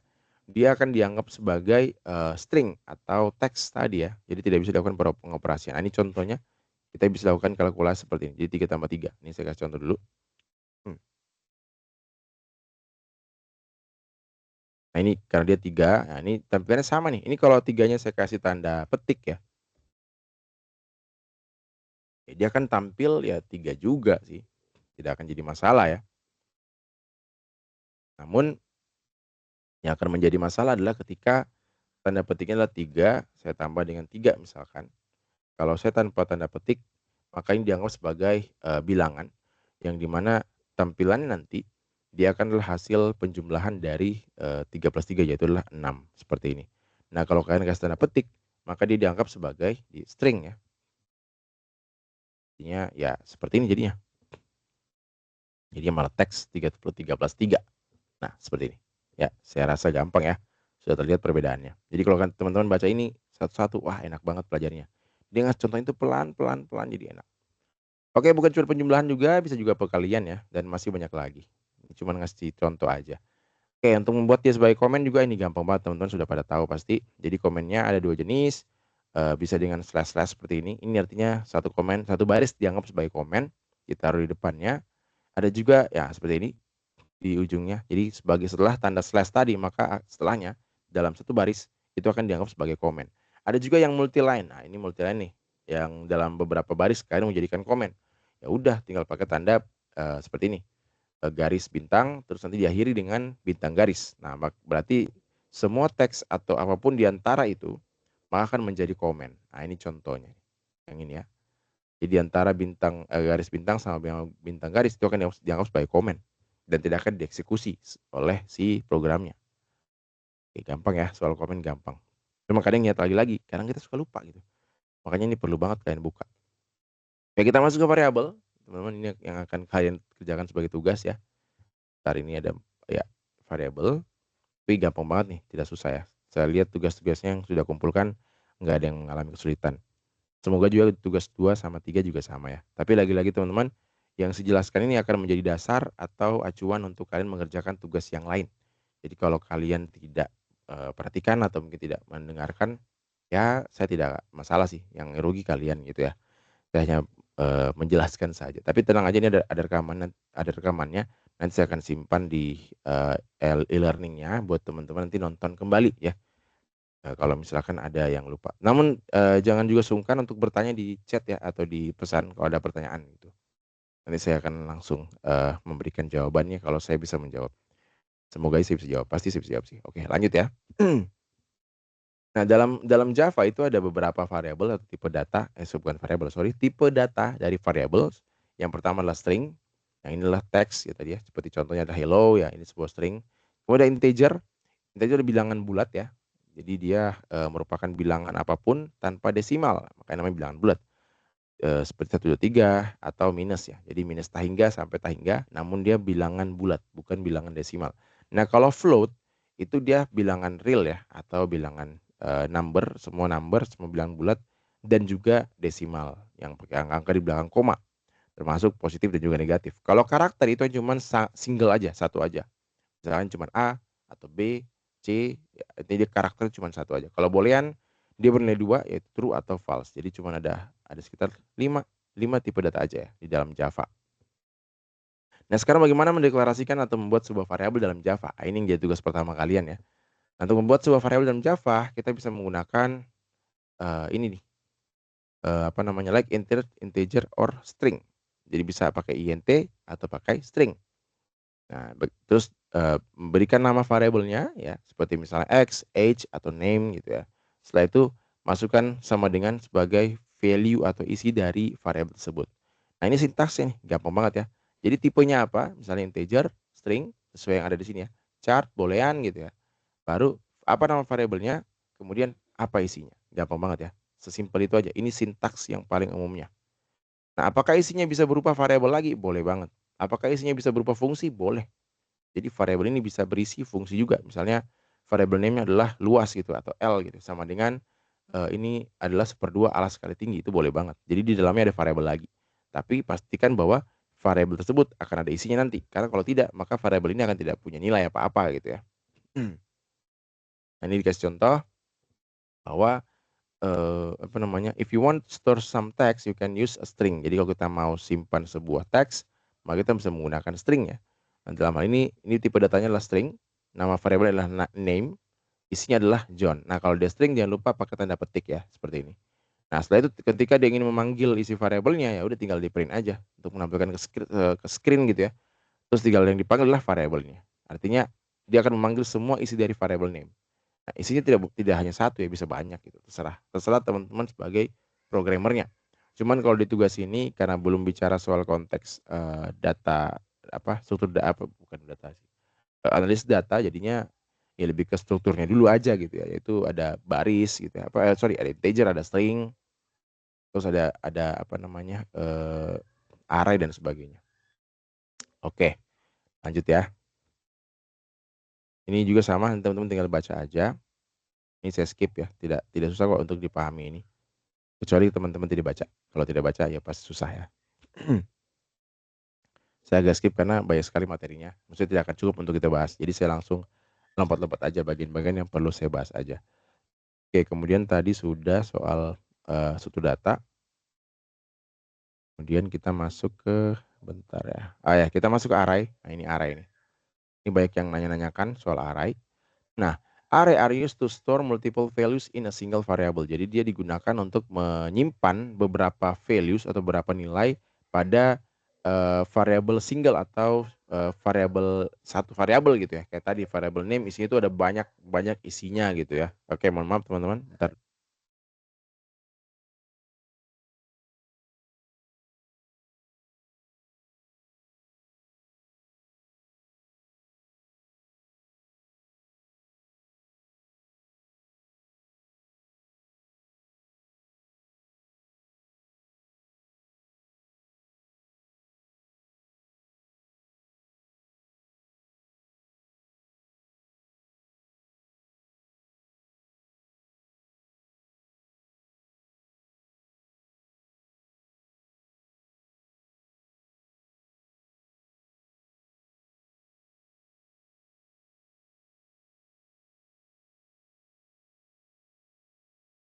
dia akan dianggap sebagai, string atau teks tadi ya, jadi tidak bisa dilakukan pengoperasian. Nah, ini contohnya, kita bisa lakukan kalkulasi seperti ini, jadi 3 tambah 3. Ini saya kasih contoh dulu. Mmm. Nah, ini karena dia 3, nah ini tampilannya sama nih, ini kalau 3-nya saya kasih tanda petik ya, dia akan tampil ya 3 juga sih, tidak akan jadi masalah ya. Namun yang akan menjadi masalah adalah ketika tanda petiknya adalah 3, saya tambah dengan 3 misalkan. Kalau saya tanpa tanda petik, maka ini dianggap sebagai, bilangan, yang di mana tampilannya nanti, dia akan adalah hasil penjumlahan dari, 3 plus 3 yaitu adalah 6, seperti ini. Nah, kalau kalian kasih tanda petik, maka dia dianggap sebagai string ya, jadinya ya seperti ini jadinya. Jadinya malah teks 33 plus 3. Nah, seperti ini. Ya, saya rasa gampang ya, sudah terlihat perbedaannya. Jadi kalau kan teman-teman baca ini satu-satu, wah enak banget belajarnya. Dia ngasih contohnya itu pelan pelan pelan jadi enak. Oke, bukan cuma penjumlahan juga, bisa juga perkalian ya, dan masih banyak lagi. Ini cuman ngasih contoh aja. Oke, untuk membuat dia sebagai komen juga ini gampang banget, teman-teman sudah pada tahu pasti. Jadi komennya ada 2 jenis, bisa dengan slash-slash seperti ini. Ini artinya satu komen, satu baris dianggap sebagai komen, ditaruh di depannya. Ada juga ya seperti ini, di ujungnya. Jadi sebagai setelah tanda slash tadi, maka setelahnya dalam satu baris itu akan dianggap sebagai komen. Ada juga yang multi-line. Nah, ini multi-line nih, yang dalam beberapa baris kalian menjadikan komen. Ya udah tinggal pakai tanda, seperti ini, garis bintang terus nanti diakhiri dengan bintang garis. Nah, berarti semua teks atau apapun di antara itu maka akan menjadi komen. Nah, ini contohnya, yang ini ya. Jadi antara garis bintang sama bintang garis itu akan dianggap sebagai komen dan tidak akan dieksekusi oleh si programnya. Oke, gampang ya, soal komen gampang. Cuma kadang ingat lagi-lagi, kadang kita suka lupa gitu. Makanya ini perlu banget kalian buka. Ya kita masuk ke variabel, teman-teman ini yang akan kalian kerjakan sebagai tugas ya. Entar ini ada ya variabel, tapi gampang banget nih, tidak susah ya. Saya lihat tugas-tugasnya yang sudah kumpulkan nggak ada yang mengalami kesulitan. Semoga juga tugas 2 sama 3 juga sama ya. Tapi lagi-lagi teman-teman, yang saya jelaskan ini akan menjadi dasar atau acuan untuk kalian mengerjakan tugas yang lain. Jadi kalau kalian tidak, perhatikan atau mungkin tidak mendengarkan, ya saya tidak masalah sih, yang rugi kalian gitu ya. Saya hanya, menjelaskan saja. Tapi tenang aja ini ada rekamannya, nanti saya akan simpan di, e-learning-nya buat teman-teman nanti nonton kembali ya. Kalau misalkan ada yang lupa. Namun, jangan juga sungkan untuk bertanya di chat ya atau di pesan kalau ada pertanyaan gitu. Nanti saya akan langsung, memberikan jawabannya kalau saya bisa menjawab. Semoga saya bisa jawab, pasti saya bisa jawab sih. Oke lanjut ya. Nah dalam dalam Java itu ada beberapa variabel atau tipe data, bukan variabel sorry, tipe data dari variabel. Yang pertama adalah string, yang inilah teks ya tadi ya, seperti contohnya ada hello ya, ini sebuah string. Kemudian integer, integer bilangan bulat ya. Jadi dia, merupakan bilangan apapun tanpa desimal, makanya namanya bilangan bulat. Seperti 1, 2, 3 atau minus ya. Jadi minus tahingga sampai tahingga, namun dia bilangan bulat, bukan bilangan desimal. Nah kalau float, itu dia bilangan real ya, atau bilangan, number, semua bilangan bulat, dan juga desimal, yang pakai angka-angka di belakang koma, termasuk positif dan juga negatif. Kalau karakter itu cuman single aja, satu aja. Misalkan cuman A atau B, C, ya intinya dia karakter cuman satu aja. Kalau boolean dia bernilai 2 yaitu true atau false. Jadi cuman ada sekitar 5 tipe data aja ya di dalam Java. Nah sekarang bagaimana mendeklarasikan atau membuat sebuah variabel dalam Java? Ah, ini yang jadi tugas pertama kalian ya. Nah, untuk membuat sebuah variabel dalam Java, kita bisa menggunakan, ini nih, like integer or string. Jadi bisa pakai int atau pakai string. Nah, terus, berikan nama variabelnya ya, seperti misalnya X, age, atau name gitu ya. Setelah itu masukkan sama dengan sebagai value atau isi dari variabel tersebut. Nah, ini sintaksnya nih, gampang banget ya. Jadi tipenya apa, misalnya integer, string, sesuai yang ada di sini ya, chart, boolean gitu ya. Baru apa nama variabelnya, kemudian apa isinya. Gampang banget ya, sesimpel itu aja. Ini sintaks yang paling umumnya. Nah, apakah isinya bisa berupa variabel lagi? Boleh banget. Apakah isinya bisa berupa fungsi? Boleh. Jadi variabel ini bisa berisi fungsi juga. Misalnya variabel name-nya adalah luas gitu atau L gitu, sama dengan, ini adalah 1/2 alas kali tinggi, itu boleh banget. Jadi di dalamnya ada variabel lagi. Tapi pastikan bahwa variabel tersebut akan ada isinya nanti, karena kalau tidak, maka variabel ini akan tidak punya nilai apa-apa gitu ya. Nah, ini dikasih contoh bahwa, apa namanya, if you want store some text, you can use a string. Jadi kalau kita mau simpan sebuah teks, maka kita bisa menggunakan string ya. Nah, dalam hal ini tipe datanya adalah string, nama variabel adalah name, isinya adalah John. Nah, kalau dia string jangan lupa pakai tanda petik ya, seperti ini. Nah, setelah itu ketika dia ingin memanggil isi variabelnya, ya udah tinggal di-print aja untuk menampilkan ke screen gitu ya. Terus tinggal yang dipanggil adalah variabelnya. Artinya dia akan memanggil semua isi dari variabel name. Nah, isinya tidak hanya satu ya, bisa banyak gitu, terserah terserah teman-teman sebagai programmernya. Cuman kalau di tugas ini karena belum bicara soal konteks, data apa, struktur apa bukan data sih, analis data, jadinya ya lebih ke strukturnya dulu aja gitu ya, yaitu ada baris gitu ya, sorry, ada integer, ada string, terus ada apa namanya, array dan sebagainya. Oke, lanjut ya. Ini juga sama, teman-teman tinggal baca aja. Ini saya skip ya, tidak tidak susah kok untuk dipahami ini. Kecuali teman-teman tidak baca. Kalau tidak baca ya pasti susah ya. Saya agak skip karena banyak sekali materinya. Maksudnya tidak akan cukup untuk kita bahas. Jadi saya langsung lompat-lompat aja bagian-bagian yang perlu saya bahas aja. Oke, kemudian tadi sudah soal, struktur data. Kemudian kita masuk ke bentar ya. Ya kita masuk ke array. Nah, ini array nih. Ini banyak yang nanya-nanyakan soal array. Nah, array are used to store multiple values in a single variable. Jadi dia digunakan untuk menyimpan beberapa values atau beberapa nilai pada, variabel single atau, variabel satu variabel gitu ya. Kayak tadi variabel name isinya itu ada banyak banyak isinya gitu ya. Oke, mohon maaf teman-teman, bentar.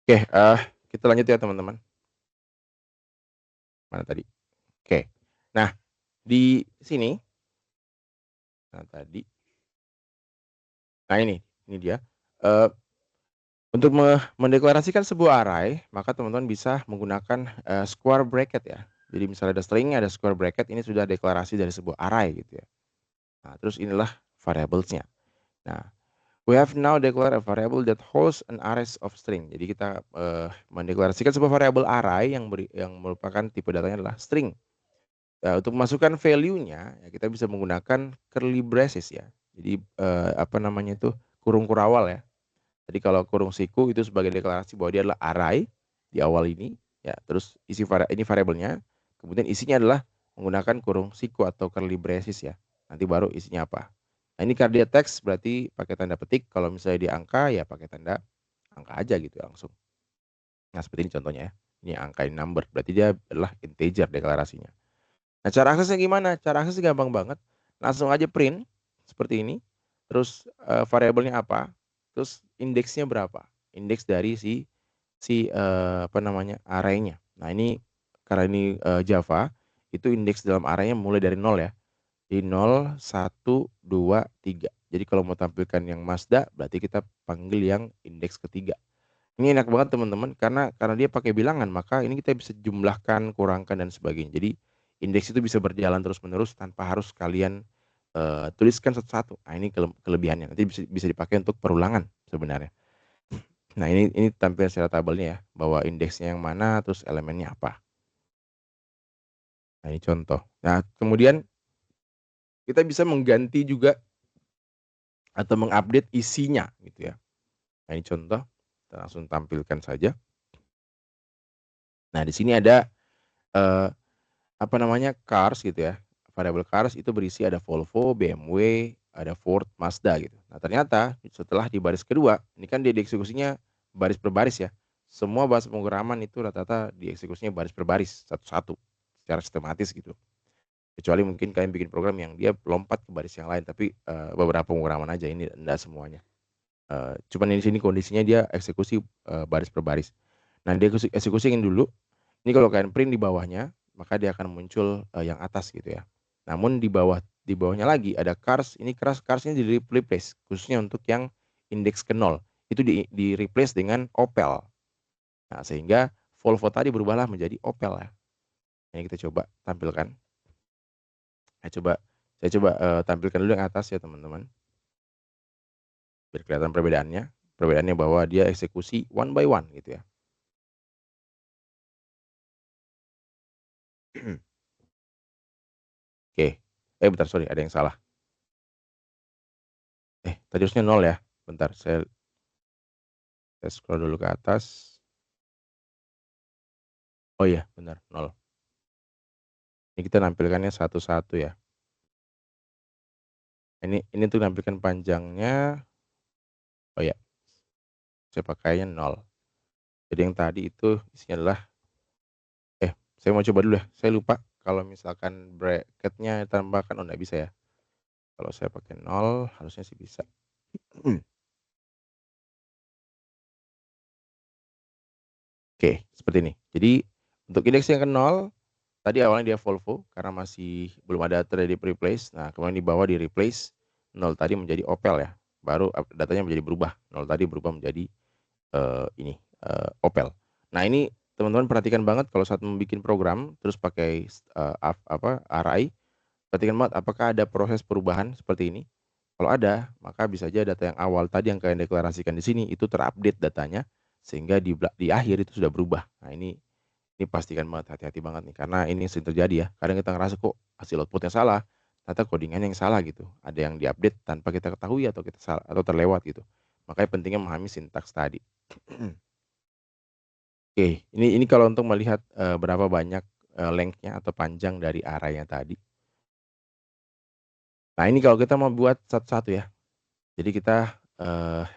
Oke, kita lanjut ya teman-teman. Mana tadi? Oke. Nah, di sini, nah tadi, nah ini dia, eee untuk mendeklarasikan sebuah array, maka teman-teman bisa menggunakan, square bracket ya. Jadi misalnya ada string, ada square bracket, ini sudah deklarasi dari sebuah array gitu ya. Nah, terus inilah variables-nya. Nah, we have now declare a variable that holds an arrays of string. Jadi kita, mendeklarasikan sebuah variabel array yang merupakan tipe datanya adalah string. Untuk memasukkan value-nya, ya kita bisa menggunakan curly braces ya. Jadi, apa namanya itu, kurung kurawal ya. Jadi kalau kurung siku itu sebagai deklarasi bahwa dia adalah array di awal ini, ya, terus ini variabelnya, kemudian isinya adalah menggunakan kurung siku atau curly braces ya. Nanti baru isinya apa. Nah, ini karena dia teks berarti pakai tanda petik, kalau misalnya dia angka ya pakai tanda angka aja gitu langsung. Nah, seperti ini contohnya ya. Ini angka, ini number, berarti dia adalah integer deklarasinya. Nah, cara aksesnya gimana? Cara aksesnya gampang banget, langsung aja print seperti ini, terus, variabelnya apa, terus indeksnya berapa, indeks dari apa namanya, array-nya. Nah, ini karena ini, Java, itu indeks dalam array-nya mulai dari 0 ya, di 0, 1, 2, 3. Jadi kalau mau tampilkan yang Mazda, berarti kita panggil yang indeks ketiga. Ini enak banget teman-teman, karena dia pakai bilangan, maka ini kita bisa jumlahkan, kurangkan, dan sebagainya. Jadi indeks itu bisa berjalan terus-menerus tanpa harus kalian, tuliskan satu-satu. Nah, ini kelebihannya, nanti bisa dipakai untuk perulangan sebenarnya. Nah, ini tampilan secara tabelnya ya, bahwa indeksnya yang mana, terus elemennya apa. Nah, ini contoh. Nah, kemudian kita bisa mengganti juga atau mengupdate isinya gitu ya. Nah, ini contoh, kita langsung tampilkan saja. Nah, di sini ada apa namanya, cars gitu ya. Variabel cars itu berisi ada Volvo, BMW, ada Ford, Mazda gitu. Nah, ternyata setelah di baris kedua, ini kan dia dieksekusinya baris per baris ya. Semua bahasa pemrograman itu rata-rata dieksekusinya baris per baris, satu-satu secara sistematis gitu. Kecuali mungkin kalian bikin program yang dia lompat ke baris yang lain, tapi beberapa pemrograman aja, ini enggak semuanya. Cuman di sini kondisinya dia eksekusi baris per baris. Nah, dia eksekusiin dulu. Ini kalau kalian print di bawahnya, maka dia akan muncul yang atas gitu ya. Namun di bawahnya lagi ada cars. Ini carsnya di replace khususnya untuk yang indeks ke 0. Itu di replace dengan Opel. Nah, sehingga Volvo tadi berubahlah menjadi Opel ya. Ini kita coba tampilkan. Saya coba tampilkan dulu yang atas ya teman-teman. Biar kelihatan perbedaannya. Perbedaannya bahwa dia eksekusi one by one gitu ya. Oke. Bentar, sorry, ada yang salah. Tadi harusnya 0 ya. Bentar, saya scroll dulu ke atas. Oh iya, benar, 0. Ini kita nampilkannya satu-satu ya. Ini tuh nampilkan panjangnya. Oh ya, saya pakainya 0. Jadi yang tadi itu isinya adalah saya mau coba dulu ya. Saya lupa kalau misalkan bracketnya tambahkan, oh enggak bisa ya. Kalau saya pakai 0 harusnya sih bisa. Oke, seperti ini. Jadi untuk indeks yang ke 0, tadi awalnya dia Volvo karena masih belum ada terjadi replace. Nah, kemudian di bawah di replace 0 tadi menjadi Opel ya. Baru datanya menjadi berubah. 0 tadi berubah menjadi Opel. Nah, ini teman-teman perhatikan banget kalau saat membuat program terus pakai array, perhatikan banget apakah ada proses perubahan seperti ini. Kalau ada, maka bisa aja data yang awal tadi yang kalian deklarasikan di sini itu terupdate datanya sehingga di akhir itu sudah berubah. Nah, ini pastikan banget, hati-hati banget nih karena ini sering terjadi ya. Kadang kita ngerasa kok hasil outputnya salah, ternyata codingannya yang salah gitu. Ada yang diupdate tanpa kita ketahui atau kita salah atau terlewat gitu. Makanya pentingnya memahami sintaks tadi. Oke, ini kalau untuk melihat berapa banyak length-nya atau panjang dari array-nya tadi. Nah, ini kalau kita mau buat satu-satu ya. Jadi kita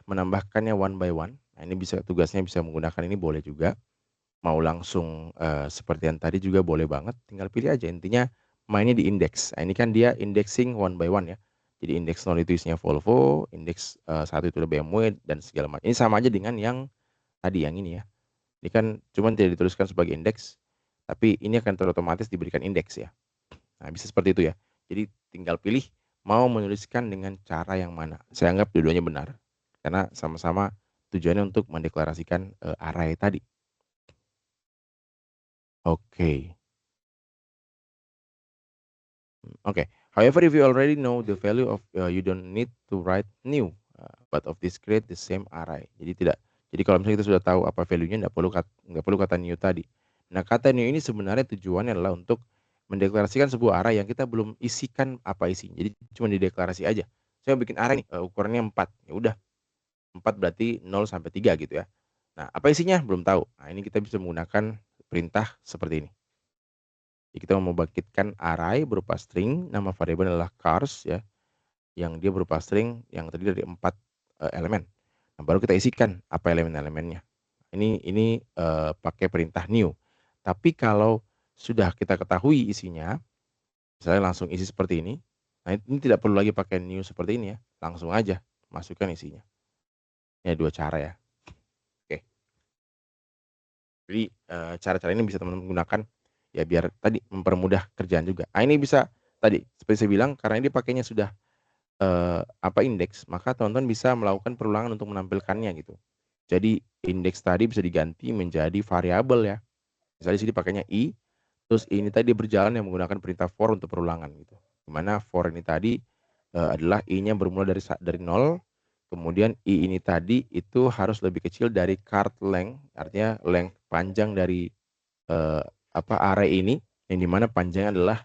menambahkannya one by one. Nah, ini tugasnya bisa menggunakan ini boleh juga. Mau langsung seperti yang tadi juga boleh banget, tinggal pilih aja. Intinya mainnya di indeks. Nah, ini kan dia indexing one by one ya. Jadi indeks 0 itu isinya Volvo, indeks 1 itu BMW dan segala macam. Ini sama aja dengan yang tadi yang ini ya. Ini kan cuman tidak dituliskan sebagai indeks, tapi ini akan otomatis diberikan indeks ya. Nah, bisa seperti itu ya. Jadi tinggal pilih mau menuliskan dengan cara yang mana. Saya anggap dua-duanya benar. Karena sama-sama tujuannya untuk mendeklarasikan array tadi. Oke. Okay. However, if you already know the value of you don't need to write new, but of this create the same array. Jadi kalau misalnya kita sudah tahu apa value-nya, nggak perlu kata new tadi. Nah, kata new ini sebenarnya tujuannya adalah untuk mendeklarasikan sebuah array yang kita belum isikan apa isinya. Jadi cuma dideklarasi aja. Saya bikin array nih, ukurannya 4. Ya udah, 4 berarti 0 sampai 3 gitu ya. Nah, apa isinya? Belum tahu. Nah, ini kita bisa menggunakan perintah seperti ini. Jadi kita mau membangkitkan array berupa string, nama variabel adalah cars ya, yang dia berupa string yang terdiri dari 4 elemen. Nah, baru kita isikan apa elemen-elemennya. Ini pakai perintah new. Tapi kalau sudah kita ketahui isinya, misalnya langsung isi seperti ini, nah ini tidak perlu lagi pakai new seperti ini ya, langsung aja masukkan isinya. Ini ada 2 cara ya. Oke. Jadi cara-cara ini bisa teman-teman gunakan ya biar tadi mempermudah kerjaan juga. Nah, ini bisa tadi seperti saya bilang karena ini pakainya sudah indeks, maka teman-teman bisa melakukan perulangan untuk menampilkannya gitu. Jadi indeks tadi bisa diganti menjadi variabel ya. Misalnya di sini pakainya i, terus ini tadi berjalan yang menggunakan perintah for untuk perulangan gitu. Di mana for ini tadi adalah I-nya bermula dari 0, kemudian I ini tadi itu harus lebih kecil dari card length, artinya length panjang dari, array ini, yang di mana panjangnya adalah,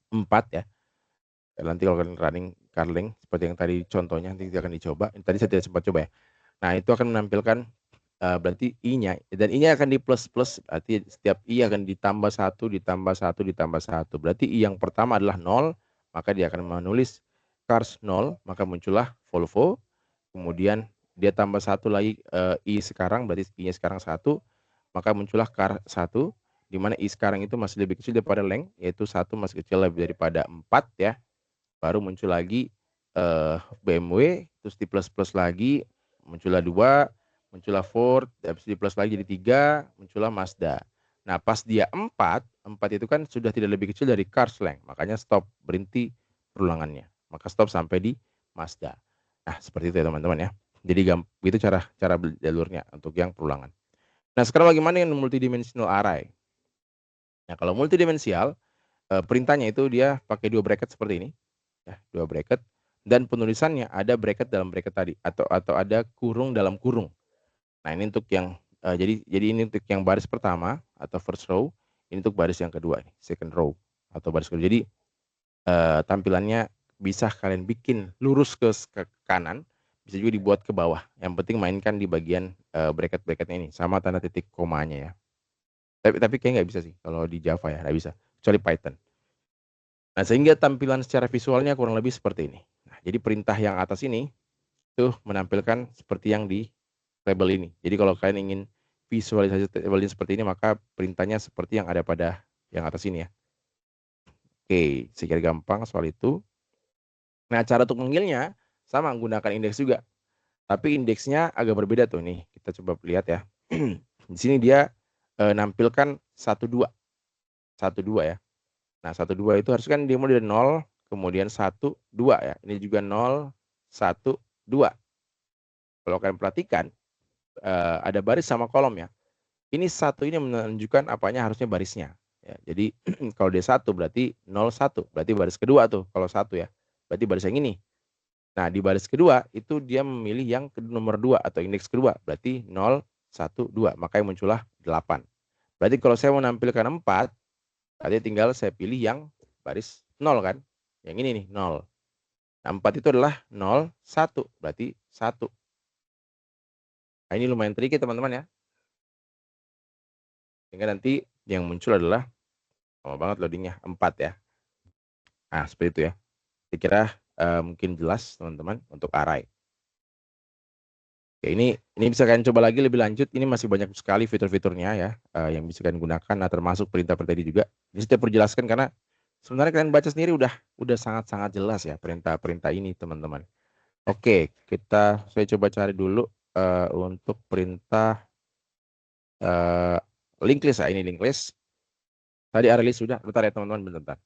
4 ya. Nanti kalau kalian running card length seperti yang tadi contohnya nanti akan dicoba, tadi saya tidak sempat coba ya. Nah, itu akan menampilkan, berarti I-nya, dan I-nya akan di plus-plus, arti setiap I akan ditambah 1 ditambah 1 ditambah 1. Berarti I yang pertama adalah 0, maka dia akan menulis cars 0, maka muncullah Volvo. Kemudian dia tambah 1 lagi, I sekarang, berarti I-nya sekarang 1, maka muncullah car 1, di mana I sekarang itu masih lebih kecil daripada length, yaitu 1 masih kecil lebih daripada 4 ya. Baru muncul lagi, BMW, terus di plus-plus lagi, muncullah 2, muncullah Ford, habis di plus lagi jadi 3, muncullah Mazda. Nah, pas dia 4 itu kan sudah tidak lebih kecil dari cars length, makanya stop, berhenti perulangannya. Maka stop sampai di Mazda. Nah, seperti itu ya teman-teman ya. Jadi itu cara cara jalurnya untuk yang perulangan. Nah, sekarang bagaimana yang multidimensional array? Nah, kalau multidimensial, perintahnya itu dia pakai 2 bracket seperti ini. Ya, 2 bracket, dan penulisannya ada bracket dalam bracket tadi, atau ada kurung dalam kurung. Nah, ini untuk yang, jadi ini untuk yang baris pertama atau first row, ini untuk baris yang kedua nih, second row atau baris kedua. Jadi, tampilannya bisa kalian bikin lurus ke kanan, bisa juga dibuat ke bawah. Yang penting mainkan di bagian, bracket-bracket-nya ini sama tanda titik komanya ya. Tapi kayaknya nggak bisa sih kalau di Java ya, nggak bisa, kecuali Python. Nah, sehingga tampilan secara visualnya kurang lebih seperti ini. Nah, jadi perintah yang atas ini tuh menampilkan seperti yang di label ini. Jadi kalau kalian ingin visualisasi tabelnya seperti ini, maka perintahnya seperti yang ada pada yang atas ini ya. Oke, saya kira gampang soal itu. Nah, cara untuk manggilnya sama, menggunakan indeks juga. Tapi indeksnya agak berbeda tuh nih. Kita coba lihat ya. Di sini dia, nampilkan 12, 12 ya. Nah, 12 itu harus kan dia mulai dari 0, kemudian 1, 2 ya. Ini juga 0, 1, 2. Kalau kalian perhatikan, ada baris sama kolom ya. Ini 1 ini menunjukkan apanya harusnya barisnya. Ya, jadi kalau dia 1 berarti 01, berarti baris kedua tuh kalau 1 ya. Berarti baris yang ini. Nah, di baris kedua itu dia memilih yang nomor 2 atau indeks kedua, berarti 0, 1, 2. Maka yang muncullah 8. Berarti kalau saya mau menampilkan 4, berarti tinggal saya pilih yang baris 0 kan. Yang ini nih 0. Nah, 4 itu adalah 0, 1, berarti 1. Nah, ini lumayan tricky teman-teman ya. Sehingga nanti yang muncul adalah lama banget loadingnya 4 ya. Nah, seperti itu ya. Saya kira, mungkin jelas teman-teman untuk array. Oke, ini bisa kalian coba lagi lebih lanjut, ini masih banyak sekali fitur-fiturnya ya, yang bisa kalian gunakan, nah termasuk perintah-perintah ini juga. Ini saya perlu jelaskan karena sebenarnya kalian baca sendiri udah sangat-sangat jelas ya perintah-perintah ini teman-teman. Oke, saya coba cari dulu, untuk perintah, eee, linked list ya, ini linked list. Tadi array list sudah, bentar ya teman-teman, bentar.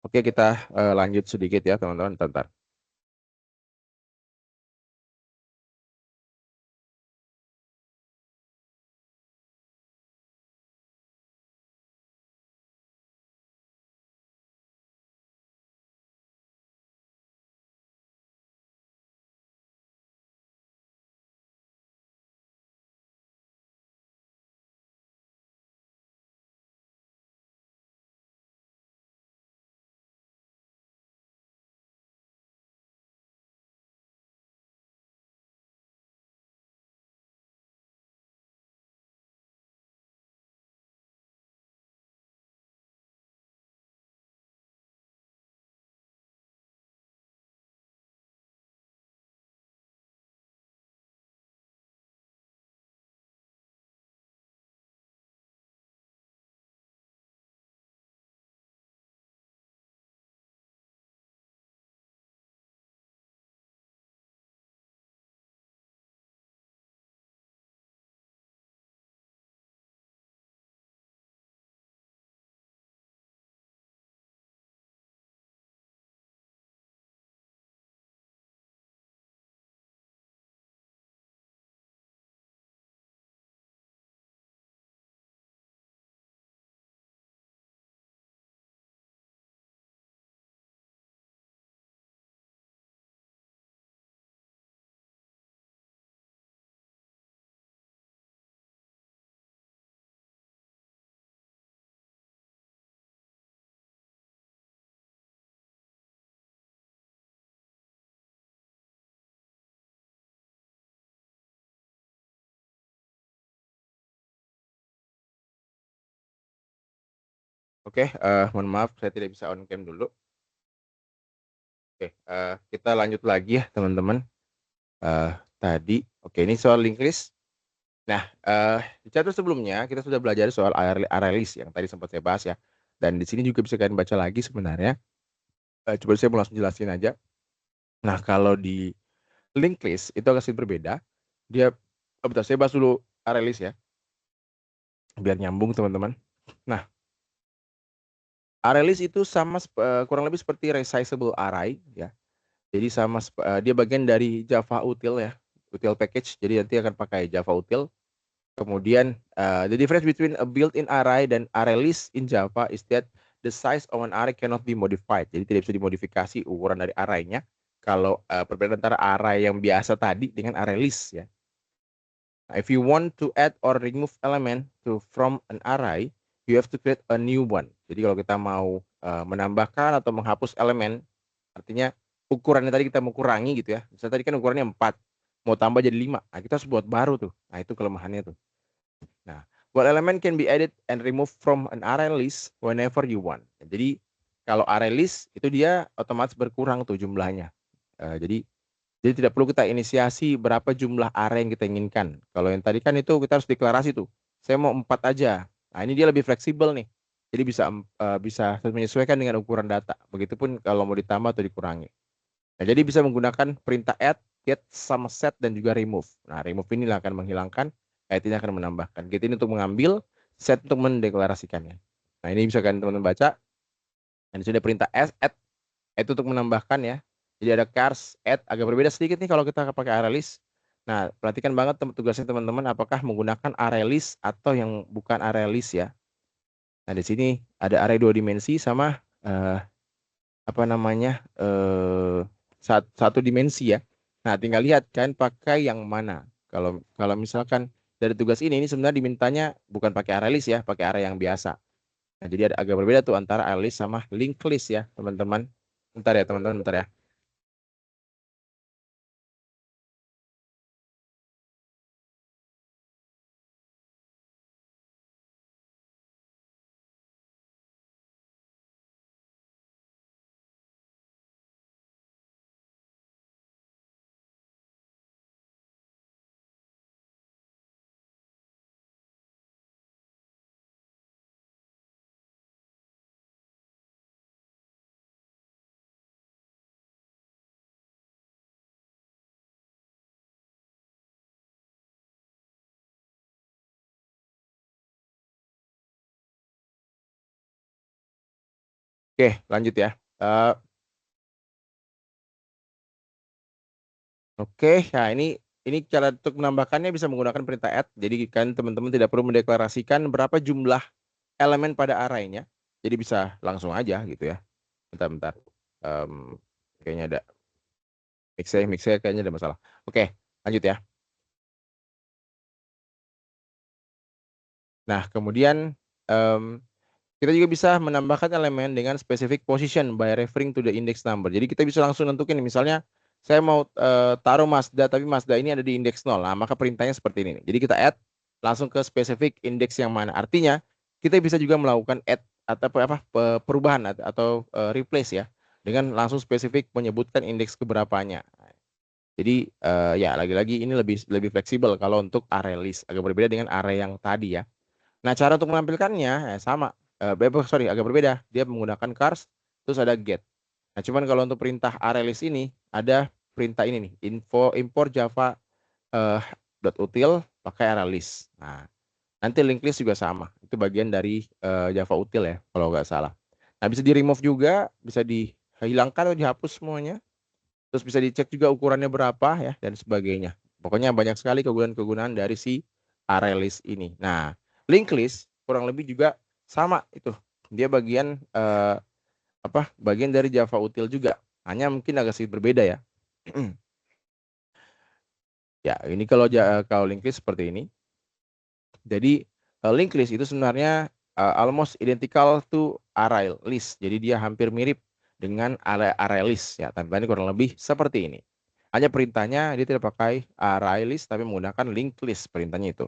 Oke, kita, lanjut sedikit ya teman-teman, bentar. Oke, mohon maaf saya tidak bisa on cam dulu. Oke, kita lanjut lagi ya teman-teman. Tadi oke ini soal link list. Nah, di chapter sebelumnya kita sudah belajar soal array list yang tadi sempat saya bahas ya. Dan di sini juga bisa kalian baca lagi sebenarnya. Coba saya mau langsung jelasin aja. Nah, kalau di link list itu agak sedikit berbeda. Dia, bentar, saya bahas dulu array list ya, biar nyambung teman-teman. Nah, array list itu sama kurang lebih seperti resizable array ya. Jadi sama dia bagian dari Java util ya, util package. Jadi nanti akan pakai Java util. Kemudian the difference between a built-in array dan array list in Java is that the size of an array cannot be modified. Jadi tidak bisa dimodifikasi ukuran dari arraynya. Kalau perbedaan antara array yang biasa tadi dengan array list ya. Nah, if you want to add or remove element from an array, you have to create a new one. Jadi kalau kita mau menambahkan atau menghapus elemen, artinya ukurannya tadi kita mau kurangi gitu ya. Misalnya tadi kan ukurannya 4, mau tambah jadi 5. Nah, kita harus buat baru tuh. Nah, itu kelemahannya tuh. Nah, what element can be added and removed from an array list whenever you want. Jadi kalau array list itu dia otomatis berkurang tuh jumlahnya. Jadi tidak perlu kita inisiasi berapa jumlah array yang kita inginkan. Kalau yang tadi kan itu kita harus deklarasi tuh. Saya mau 4 aja. Nah, ini dia lebih fleksibel nih. Jadi bisa menyesuaikan dengan ukuran data. Begitupun kalau mau ditambah atau dikurangi. Nah, jadi bisa menggunakan perintah add, get, sama set, dan juga remove. Nah, remove ini akan menghilangkan, add ini akan menambahkan. Get ini untuk mengambil, set untuk mendeklarasikannya. Nah, ini bisa kalian teman-teman baca. Dan sudah perintah add itu untuk menambahkan ya. Jadi ada cars, add, agak berbeda sedikit nih kalau kita pakai array list. Nah, perhatikan banget tugasnya teman-teman apakah menggunakan array list atau yang bukan array list ya. Nah, di sini ada array 2 dimensi sama apa namanya? Satu dimensi ya. Nah, tinggal lihat kan pakai yang mana. Kalau kalau misalkan dari tugas ini sebenarnya dimintanya bukan pakai array list ya, pakai array yang biasa. Nah, jadi ada agak berbeda tuh antara array list sama linked list ya, teman-teman. Bentar ya, teman-teman, bentar ya. Oke, lanjut ya. Oke, nah ini cara untuk menambahkannya bisa menggunakan perintah add. Jadi kan teman-teman tidak perlu mendeklarasikan berapa jumlah elemen pada arraynya. Jadi bisa langsung aja gitu ya. Bentar-bentar. Kayaknya ada mix-nya kayaknya ada masalah. Oke, lanjut ya. Nah, kemudian kita juga bisa menambahkan elemen dengan specific position by referring to the index number. Jadi kita bisa langsung nentukin misalnya saya mau taruh Mazda tapi Mazda ini ada di indeks 0. Nah, maka perintahnya seperti ini. Jadi kita add langsung ke specific index yang mana. Artinya kita bisa juga melakukan add atau perubahan atau replace ya dengan langsung spesifik menyebutkan indeks keberapanya. Jadi ya lagi-lagi ini lebih lebih fleksibel kalau untuk array list, agak berbeda dengan array yang tadi ya. Nah, cara untuk menampilkannya sama. Sorry, agak berbeda. Dia menggunakan cars, terus ada get. Nah, cuman kalau untuk perintah array list ini ada perintah ini nih, import java .util pakai array list. Nah, nanti link list juga sama. Itu bagian dari Java util ya, kalau nggak salah. Nah, bisa di remove juga, bisa dihilangkan atau dihapus semuanya. Terus bisa dicek juga ukurannya berapa ya dan sebagainya. Pokoknya banyak sekali kegunaan-kegunaan dari si array list ini. Nah, linked list kurang lebih juga sama itu. Dia bagian bagian dari Java util juga. Hanya mungkin agak sedikit berbeda ya. Ya, ini kalau linked list seperti ini. Jadi linked list itu sebenarnya almost identical to array list. Jadi dia hampir mirip dengan array list ya. Tampilannya kurang lebih seperti ini. Hanya perintahnya dia tidak pakai array list tapi menggunakan linked list perintahnya itu.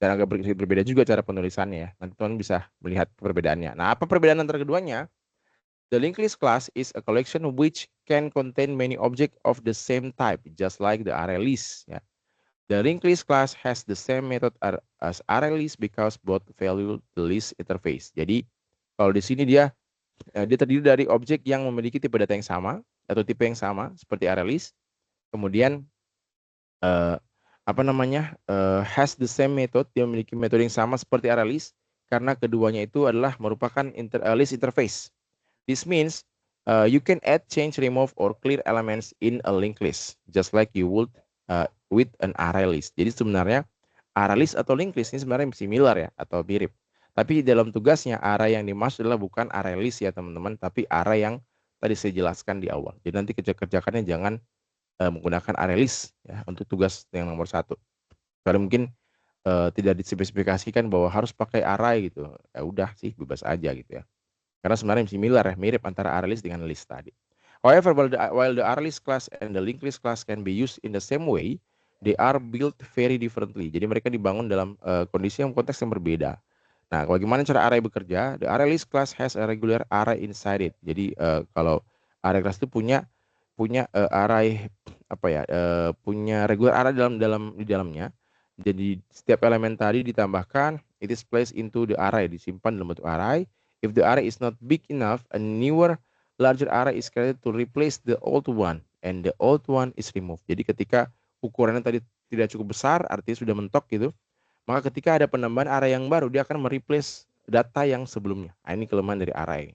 Dan agak sedikit berbeda juga cara penulisannya ya. Nanti teman bisa melihat perbedaannya. Nah, apa perbedaan antara keduanya? The linked list class is a collection which can contain many objects of the same type, just like the array list. Ya. The linked list class has the same method as array list because both value the list interface. Jadi kalau di sini dia terdiri dari objek yang memiliki tipe data yang sama atau tipe yang sama seperti array list. Kemudian has the same method, dia memiliki metode yang sama seperti array list karena keduanya itu adalah merupakan list interface. This means you can add, change, remove, or clear elements in a linked list just like you would with an array list. Jadi sebenarnya array list atau linked list ini sebenarnya similar ya atau mirip. Tapi dalam tugasnya array yang dimaksud adalah bukan array list ya teman-teman, tapi array yang tadi saya jelaskan di awal. Jadi nanti kerjakannya jangan menggunakan array list ya untuk tugas yang nomor 1. Karena mungkin tidak dispesifikasikan bahwa harus pakai array gitu. Ya udah sih bebas aja gitu ya. Karena sebenarnya similar ya, mirip antara array list dengan list tadi. However, while the array list class and the linked list class can be used in the same way, they are built very differently. Jadi mereka dibangun dalam kondisi yang konteks yang berbeda. Nah, bagaimana cara array bekerja? The array list class has a regular array inside it. Jadi kalau array class itu punya array punya regular array di dalamnya. Jadi setiap elemen tadi ditambahkan, it is placed into the array, disimpan dalam bentuk array. If the array is not big enough, a newer larger array is created to replace the old one and the old one is removed. Jadi ketika ukurannya tadi tidak cukup besar, artinya sudah mentok gitu, maka ketika ada penambahan array yang baru, dia akan mereplace data yang sebelumnya. Nah, ini kelemahan dari array.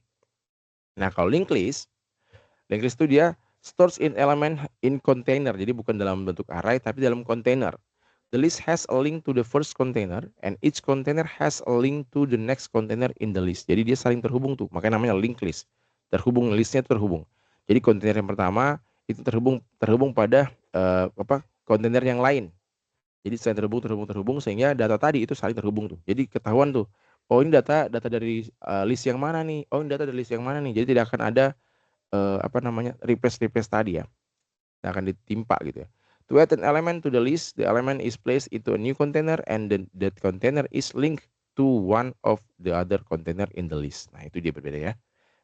Nah, kalau linked list itu dia stores in element in container. Jadi bukan dalam bentuk array, tapi dalam container. The list has a link to the first container and each container has a link to the next container in the list. Jadi dia saling terhubung tuh, makanya namanya linked list. Terhubung, listnya terhubung. Jadi kontainer yang pertama itu terhubung pada kontainer yang lain. Jadi saling terhubung sehingga data tadi itu saling terhubung tuh. Jadi ketahuan tuh, oh ini data dari list yang mana nih? Oh ini data dari list yang mana nih? Jadi tidak akan ada replace tadi ya. Nah, akan ditimpa gitu ya. To add an element to the list, the element is placed into a new container and then that container is linked to one of the other container in the list. Nah, itu dia berbeda ya.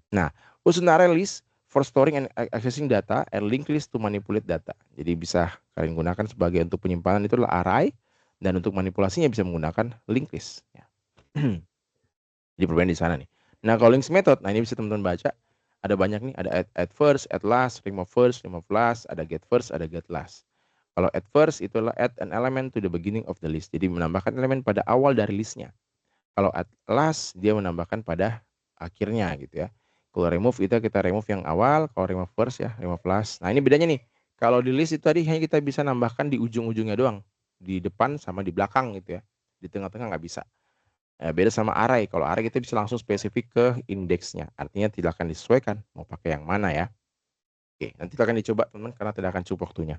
Nah, use an array list for storing and accessing data and linked list to manipulate data. Jadi bisa kalian gunakan sebagai untuk penyimpanan itu adalah array dan untuk manipulasinya bisa menggunakan linked list ya. Jadi perbedaan di sana nih. Nah, kalau linked method, nah ini bisa teman-teman baca. Ada banyak nih, ada add first, add last, remove last, ada get first, ada get last. Kalau add first itu adalah add an element to the beginning of the list. Jadi menambahkan elemen pada awal dari listnya. Kalau add last dia menambahkan pada akhirnya gitu ya. Kalau remove itu kita remove yang awal, kalau remove first ya remove last. Nah, ini bedanya nih. Kalau di list itu tadi hanya kita bisa nambahkan di ujung-ujungnya doang. Di depan sama di belakang gitu ya. Di tengah-tengah nggak bisa. Beda sama array. Kalau array kita bisa langsung spesifik ke indeksnya. Artinya tidak akan disesuaikan mau pakai yang mana ya. Oke, nanti akan dicoba teman-teman karena tidak akan cukup waktunya.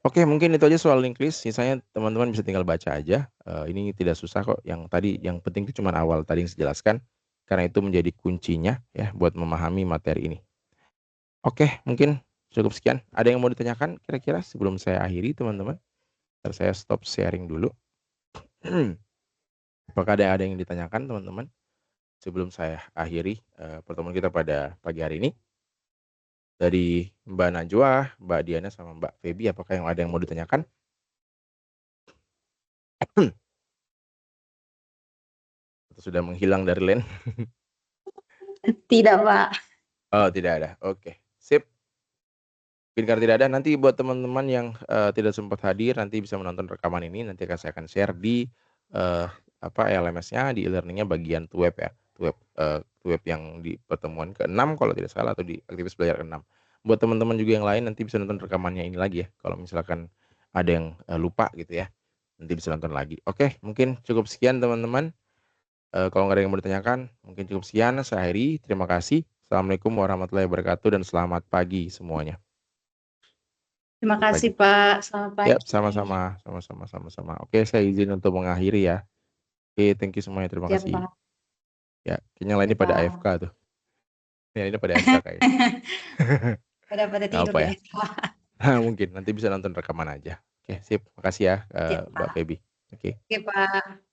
Oke, mungkin itu aja soal linked list. Sisanya teman-teman bisa tinggal baca aja. Ini tidak susah kok. Yang penting itu cuma awal tadi yang saya jelaskan. Karena itu menjadi kuncinya ya buat memahami materi ini. Oke, mungkin cukup sekian. Ada yang mau ditanyakan kira-kira sebelum saya akhiri teman-teman? Saya stop sharing dulu. Apakah ada yang ditanyakan teman-teman sebelum saya akhiri pertemuan kita pada pagi hari ini? Dari Mbak Najwa, Mbak Diana, sama Mbak Feby, apakah ada yang mau ditanyakan? Atau sudah menghilang dari line? Tidak, Pak. Oh, tidak ada. Oke, sip. Mungkin karena tidak ada, nanti buat teman-teman yang tidak sempat hadir, nanti bisa menonton rekaman ini. Nanti saya akan share di LMS-nya, di e-learning-nya bagian web ya. Web yang di pertemuan ke-6 kalau tidak salah, atau di aktivitas belajar ke-6. Buat teman-teman juga yang lain nanti bisa nonton rekamannya ini lagi ya. Kalau misalkan ada yang lupa gitu ya, nanti bisa nonton lagi. Oke, mungkin cukup sekian teman-teman. Kalau nggak ada yang mau ditanyakan, mungkin cukup sekian. Saya akhiri. Terima kasih. Assalamualaikum warahmatullahi wabarakatuh dan selamat pagi semuanya. Terima kasih Pak. Selamat pagi. Ya, sama-sama. Oke, saya izin untuk mengakhiri ya. Oke, thank you semuanya. Terima kasih. Pak. Ya, kayaknya lainnya pada AFK tuh. Ini pada AFK kayaknya. pada tidur apa ya? Pak. Mungkin nanti bisa nonton rekaman aja. Oke, sip. Makasih ya, Mbak Feby. Oke. Oke, Pak.